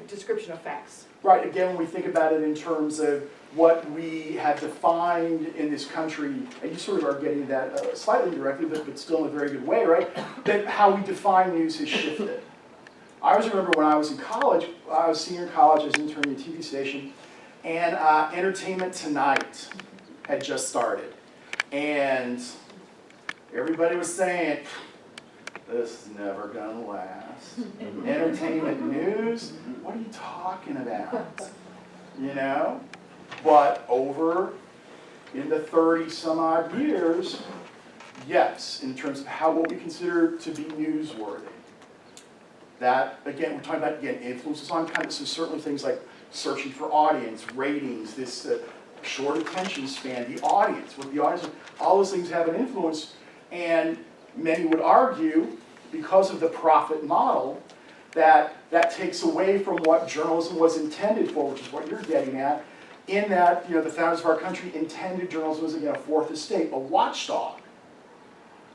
description of facts. Right, again, when we think about it in terms of what we have defined in this country, and you sort of are getting that slightly directly, but still in a very good way, right? That how we define news has shifted. I always remember when I was in college, I was senior in college, I was interning at a TV station, and Entertainment Tonight had just started. And everybody was saying, this is never gonna last. Entertainment news? What are you talking about? You know? But over in the 30 some odd years, yes, in terms of what we consider to be newsworthy. That, again, we're talking about, again, influences on content, so certainly things like searching for audience, ratings, this short attention span, the audience, what the audience, all those things have an influence, and many would argue, because of the profit model, that that takes away from what journalism was intended for, which is what you're getting at, in that, you know, the founders of our country intended journalism as, again, a fourth estate, a watchdog,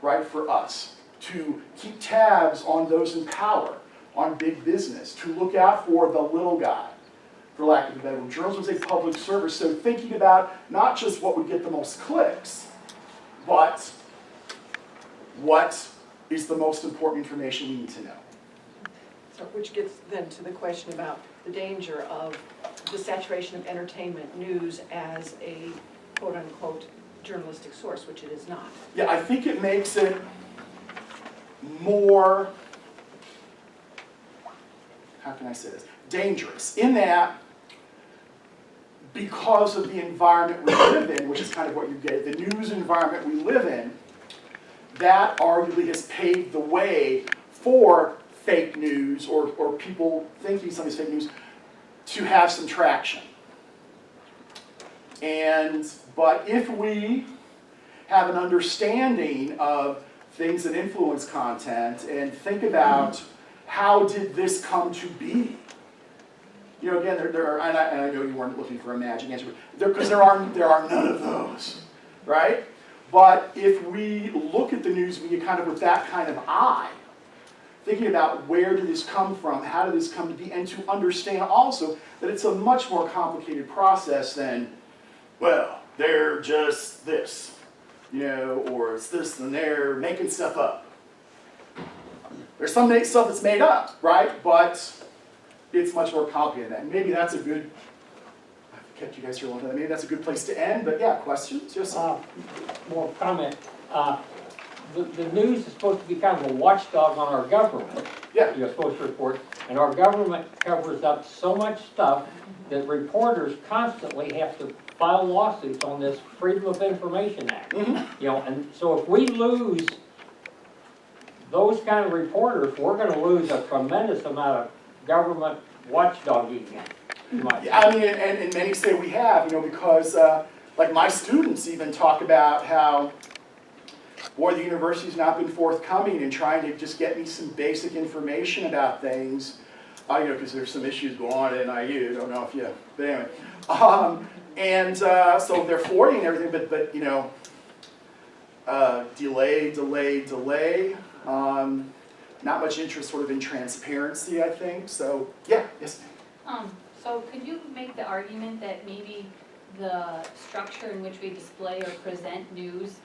right, for us, to keep tabs on those in power, on big business, to look out for the little guy, for lack of a better word. Journalism is a public service, so thinking about not just what would get the most clicks, but what is the most important information we need to know. So, which gets then to the question about the danger of the saturation of entertainment news as a quote-unquote journalistic source, which it is not. Yeah, I think it makes it more, how can I say this, dangerous, in that because of the environment we live in, which is kind of what you get, the news environment we live in, that arguably has paved the way for fake news or people thinking something's fake news to have some traction. But if we have an understanding of things that influence content and think about how did this come to be? You know, again, there are, and I know you weren't looking for a magic answer, because there are none of those, right? But if we look at the news media kind of with that kind of eye, thinking about where did this come from, how did this come to be, and to understand also that it's a much more complicated process than, well, they're just this, you know, or it's this and they're making stuff up. There's some stuff that's made up, right? But it's much more complicated than that. Maybe that's a good, I've kept you guys here a long time, maybe that's a good place to end, but yeah, questions? Yes? More comment. The news is supposed to be kind of a watchdog on our government. Yeah. You're supposed to report, and our government covers up so much stuff that reporters constantly have to file lawsuits on this Freedom of Information Act. You know, and so if we lose those kind of reporters, we're going to lose a tremendous amount of government watchdogging. Yeah, I mean, and many say we have, you know, because like my students even talk about how, boy, the university's not been forthcoming in trying to just get me some basic information about things, you know, because there's some issues going on at NIU, don't know if you, but anyway. So they're forwarding everything, but you know, delay. Not much interest sort of in transparency, I think, so, yeah, yes. So could you make the argument that maybe the structure in which we display or present news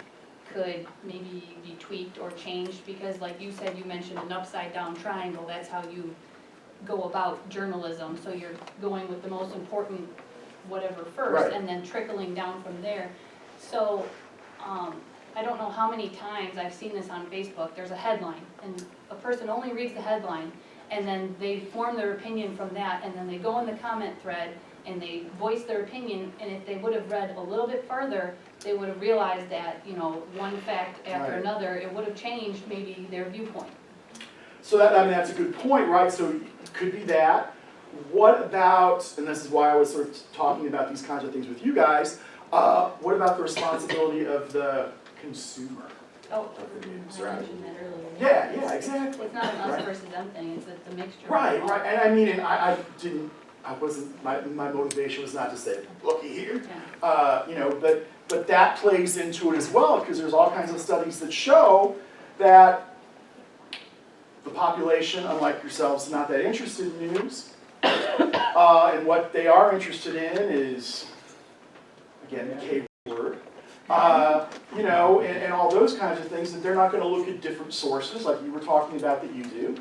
could maybe be tweaked or changed? Because like you said, you mentioned an upside down triangle, that's how you go about journalism. So you're going with the most important whatever first, Right. and then trickling down from there. So I don't know how many times I've seen this on Facebook. There's a headline, and a person only reads the headline, and then they form their opinion from that, and then they go in the comment thread, and they voice their opinion, and if they would have read a little bit further, they would have realized that, you know, one fact after Right. another, it would have changed maybe their viewpoint. So that, I mean, that's a good point, right? So it could be that. What about, and this is why I was sort of talking about these kinds of things with you guys, what about the responsibility of the consumer? Oh, the news, I right? mentioned that earlier. Yeah, exactly. It's not an us Right. versus them thing, it's a mixture. of Right, all. right, and I mean, and I wasn't, my motivation was not to say, looky here, Yeah. you know, but that plays into it as well, because there's all kinds of studies that show that the population, unlike yourselves, is not that interested in news. And what they are interested in is, again, the K word, you know, and all those kinds of things, that they're not going to look at different sources like you were talking about that you do.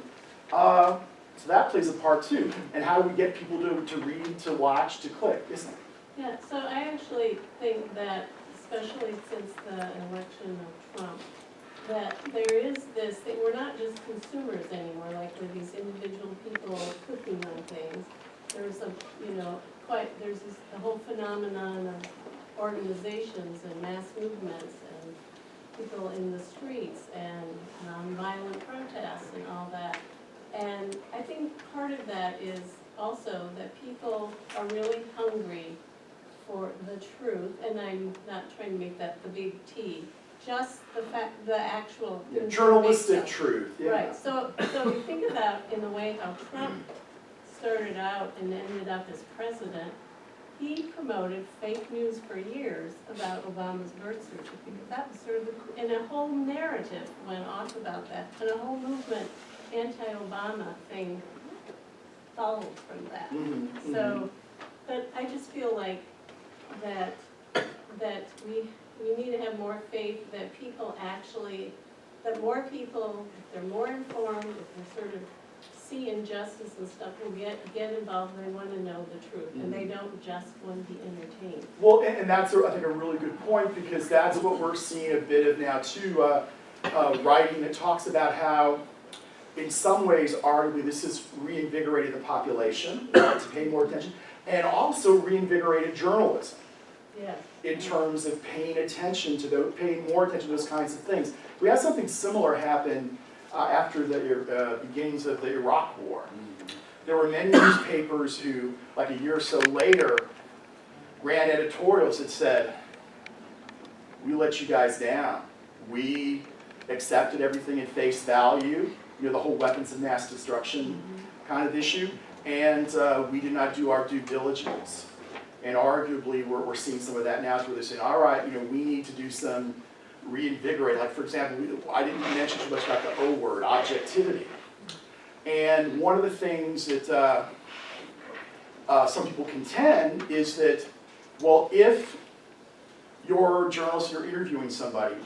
So that plays a part too. And how do we get people to read, to watch, to click, isn't it? Yeah, so I actually think that, especially since the election of Trump, that there is this thing, we're not just consumers anymore, like with these individual people clicking on things. There's a, you know, there's this, the whole phenomenon of organizations and mass movements and people in the streets and nonviolent protests and all that. And I think part of that is also that people are really hungry for the truth, and I'm not trying to make that the big T, just the fact, the actual Journalistic information. truth, yeah. Right, so we think about in the way how Trump started out and ended up as president, he promoted fake news for years about Obama's birth certificate. That was sort of, and a whole narrative went off about that, and a whole movement, anti-Obama thing followed from that. Mhm, So, but I just feel like that we need to have more faith that people actually, that more people, if they're more informed, if they sort of see injustice and stuff, will get involved, they want to know the truth, and they don't just want to be entertained. Well, and that's, I think, a really good point, because that's what we're seeing a bit of now too, writing that talks about how, in some ways, arguably, this has reinvigorated the population to pay more attention, and also reinvigorated journalism. Yes. In terms of paying attention to those, paying more attention to those kinds of things. We had something similar happen after the beginnings of the Iraq War. There were many newspapers who, like a year or so later, ran editorials that said, "We let you guys down. We accepted everything at face value, you know, the whole weapons of mass destruction kind of issue, and we did not do our due diligence." And arguably, we're seeing some of that now, where they're saying, all right, you know, we need to do some reinvigorate. Like, for example, I didn't mention too much about the O word, objectivity. And one of the things that some people contend is that, well, if you're a journalist, you're interviewing somebody,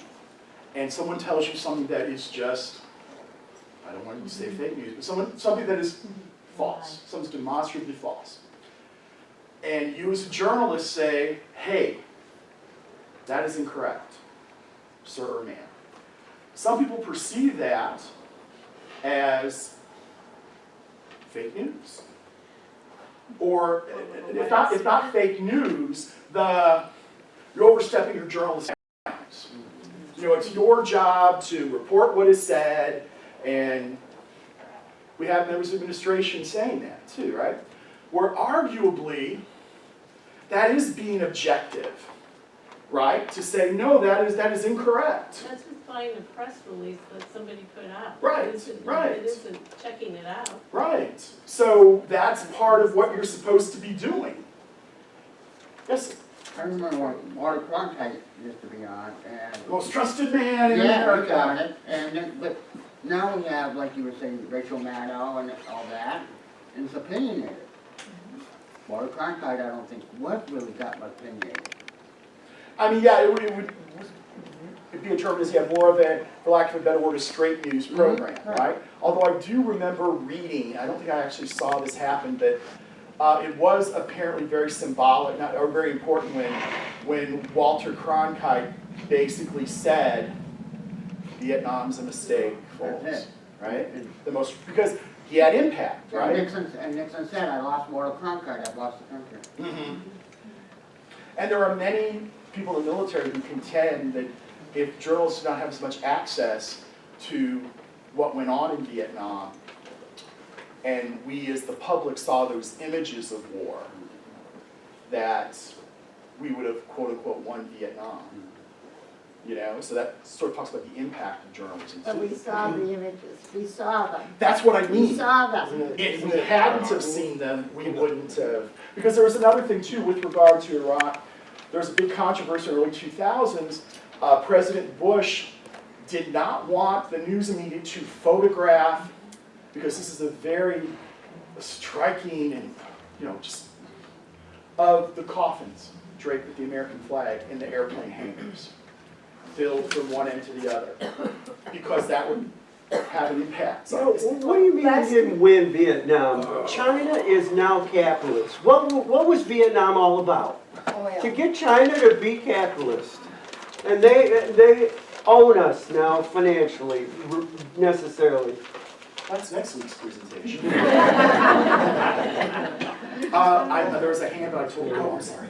and someone tells you something that is just, I don't want to say fake news, but something that is false, something's demonstrably false. And you as a journalist say, hey, that is incorrect, sir or ma'am. Some people perceive that as fake news. Or, if not fake news, you're overstepping your journalistic bounds. You know, it's your job to report what is said, and we have members of administration saying that too, right? Where arguably, that is being objective, right? To say, no, that is incorrect. That's just buying a press release that somebody put out. Right, right. It isn't checking it out. Right. So that's part of what you're supposed to be doing. Yes, sir. I remember when Walter Cronkite used to be on, and Most trusted man in yeah, we America. got it. And then, but now we have, like you were saying, Rachel Maddow and all that, and it's opinionated. Walter Cronkite, I don't think, what really got opinionated. I mean, yeah, it would be interpreted as you have more of a, for lack of a better word, a straight news program, right? Although I do remember reading, I don't think I actually saw this happen, but it was apparently very symbolic, or very important when Walter Cronkite basically said, Vietnam's a mistake, folks, That's it. right? The most, because he had impact, right? And Nixon said, I lost Mortal Concord, I've lost the country. Mhm. And there are many people in the military who contend that if journalists did not have as much access to what went on in Vietnam, and we as the public saw those images of war, that we would have quote-unquote won Vietnam. You know, so that sort of talks about the impact of journalism But we too. saw the images, we saw them, That's what I we mean. saw them. If we hadn't have seen them, we wouldn't have. Because there was another thing too with regard to Iraq. There was a big controversy in the early 2000s. President Bush did not want the news media to photograph, because this is a very striking and, you know, just of the coffins draped with the American flag in the airplane hangars, filled from one end to the other, because that would have an impact. No, what do you mean we didn't win Vietnam? China is now capitalist. What was Vietnam all about? Oh, yeah. To get China to be capitalist. And they own us now financially, necessarily. That's next week's presentation. There was a hand I told you. Oh, I'm sorry.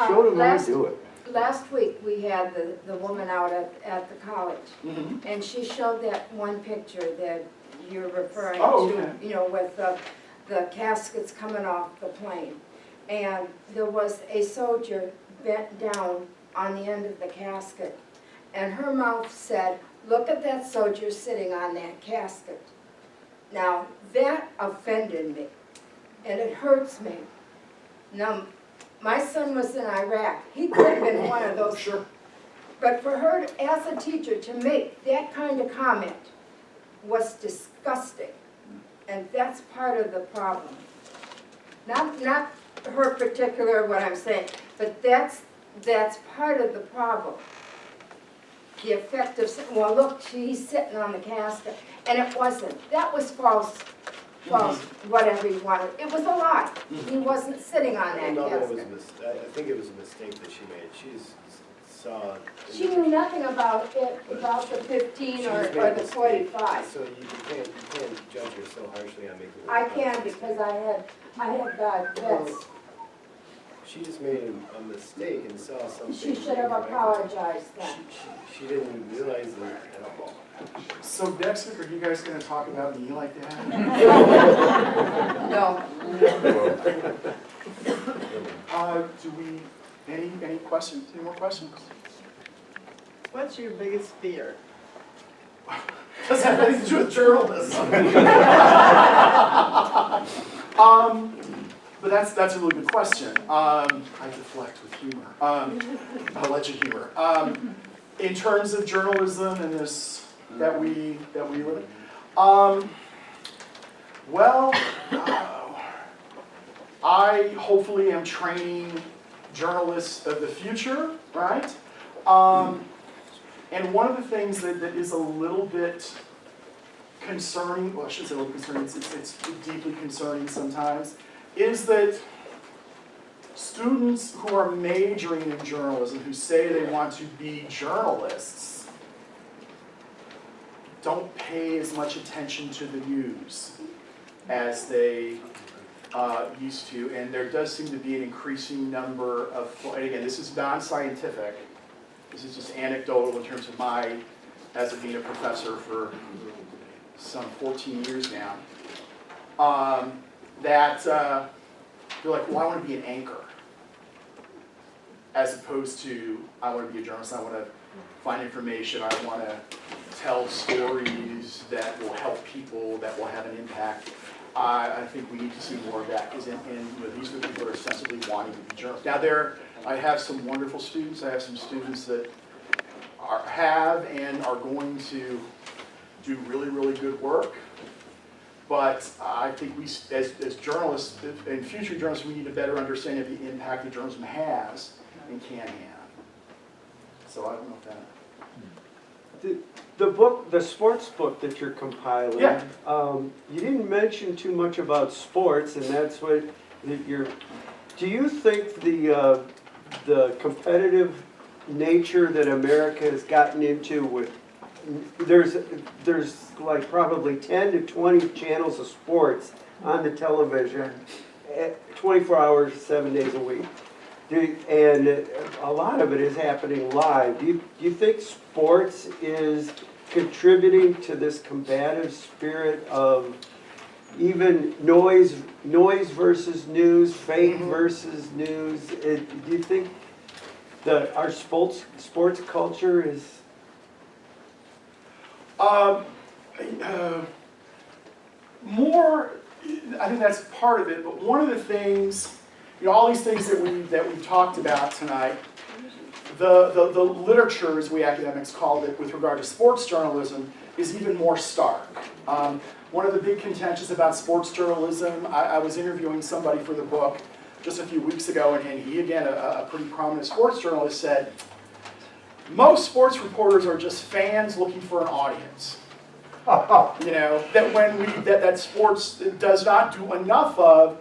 Show them how to Last- do it. Last week, we had the woman out at the college, Mhm. and she showed that one picture that you're referring Oh, to, okay. you know, with the caskets coming off the plane. And there was a soldier bent down on the end of the casket, and her mouth said, "Look at that soldier sitting on that casket." Now, that offended me, and it hurts me. Now, my son was in Iraq. He could have been one of those. Sure. But for her, as a teacher, to make that kind of comment was disgusting. And that's part of the problem. Not her particular, what I'm saying, but that's part of the problem. The effect of, well, look, he's sitting on the casket. And it wasn't. That was false, whatever you wanted. It was a lie. He wasn't sitting on I that don't know that it was casket. I think it was a mistake that she made. Saw. She knew nothing about it, about the 15 or the 45. So you can't judge her so harshly on making. I can because I had vets. She just made a mistake and saw something. She should have apologized then. She didn't realize it at all. So next week, are you guys going to talk about me like that? No. Do we, any questions, any more questions? What's your biggest fear? Doesn't have anything to do with journalism. But that's a really good question. I deflect with humor, alleged humor. In terms of journalism and this that we live in, well, I hopefully am training journalists of the future, right? And one of the things that is a little bit concerning, well, I shouldn't say a little concerning, it's deeply concerning sometimes, is that students who are majoring in journalism, who say they want to be journalists, don't pay as much attention to the news as they used to. And there does seem to be an increasing number of, and again, this is non-scientific, this is just anecdotal in terms of my, as being a professor for some 14 years now, that they're like, well, I want to be an anchor, as opposed to, I want to be a journalist, I want to find information, I want to tell stories that will help people, that will have an impact. I think we need to see more of that, because these are the people that are ostensibly wanting to be journalists. Now I have some wonderful students, I have some students that have and are going to do really, really good work. But I think we, as journalists, and future journalists, we need a better understanding of the impact that journalism has and can have. So I don't know if that... The book, the sports book that you're compiling, Yeah. You didn't mention too much about sports, and that's what you're... Do you think the competitive nature that America has gotten into with there's like probably 10 to 20 channels of sports on the television, 24 hours, 7 days a week. And a lot of it is happening live. Do you think sports is contributing to this combative spirit of even noise versus news, fake versus news? Do you think that our sports culture is? More, I think that's part of it, but one of the things, all these things that we've talked about tonight, the literature, as we academics called it, with regard to sports journalism, is even more stark. One of the big contentions about sports journalism, I was interviewing somebody for the book just a few weeks ago, and he, again, a pretty prominent sports journalist, said, most sports reporters are just fans looking for an audience. That sports does not do enough of,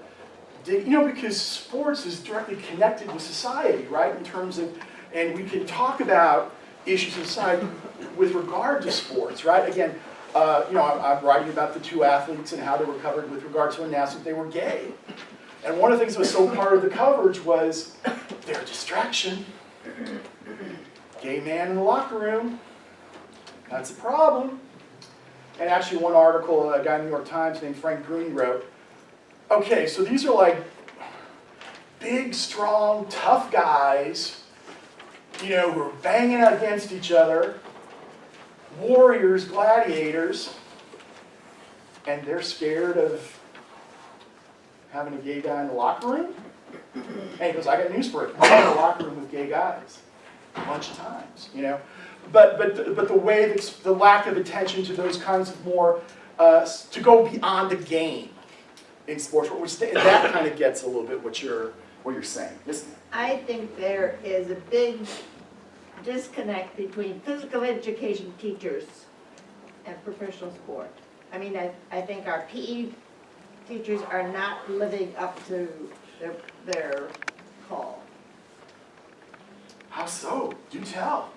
because sports is directly connected with society, right? In terms of, and we can talk about issues in society with regard to sports, right? Again, I'm writing about the two athletes and how they were covered with regard to announcing they were gay. And one of the things that was so part of the coverage was their distraction. Gay man in the locker room, that's a problem. And actually one article, a guy in the New York Times named Frank Bruni wrote, okay, so these are like big, strong, tough guys, who are banging against each other, warriors, gladiators, and they're scared of having a gay guy in the locker room? And he goes, I got news for you. I'm in the locker room with gay guys a bunch of times, But the way that the lack of attention to those kinds of more, to go beyond the game in sports, which that kind of gets a little bit what you're saying, isn't it? I think there is a big disconnect between physical education teachers and professional sport. I mean, I think our PE teachers are not living up to their call. How so? Do tell.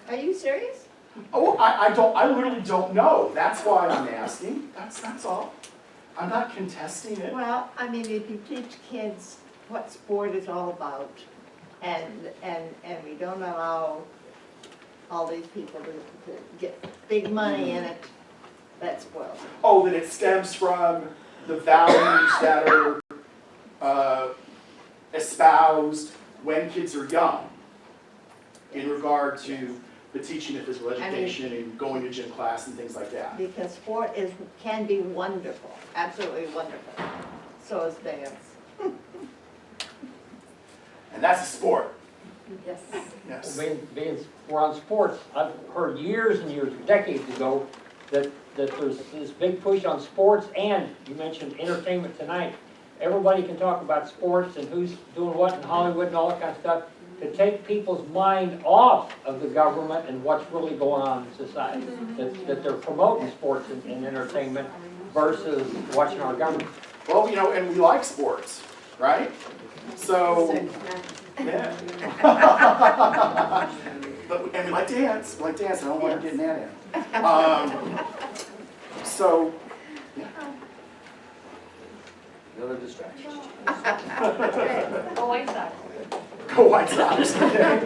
Are you serious? Oh, I literally don't know. That's why I'm asking. That's all. I'm not contesting it. Well, I mean, if you teach kids what sport is all about, and we don't allow all these people to get big money in it, that spoils it. Oh, that it stems from the values that are espoused when kids are young in regard to the teaching of physical education and going to gym class and things like that. Because sport can be wonderful, absolutely wonderful. So is dance. And that's a sport. Yes. Yes. Being we're on sports, I've heard years and years, decades ago, that there's this big push on sports, and you mentioned entertainment tonight. Everybody can talk about sports and who's doing what in Hollywood and all that kind of stuff, to take people's mind off of the government and what's really going on in society. That they're promoting sports and entertainment versus watching our government. Well, and we like sports, right? So, yeah. And we like dance. We like dance. I don't want to get that in. So, yeah. Another distraction. Go White Sox. Go White Sox. Okay.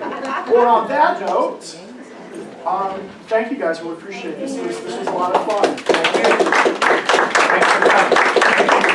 Well, on that note, thank you guys. Really appreciate this. This was a lot of fun. Thank you. Thanks for coming.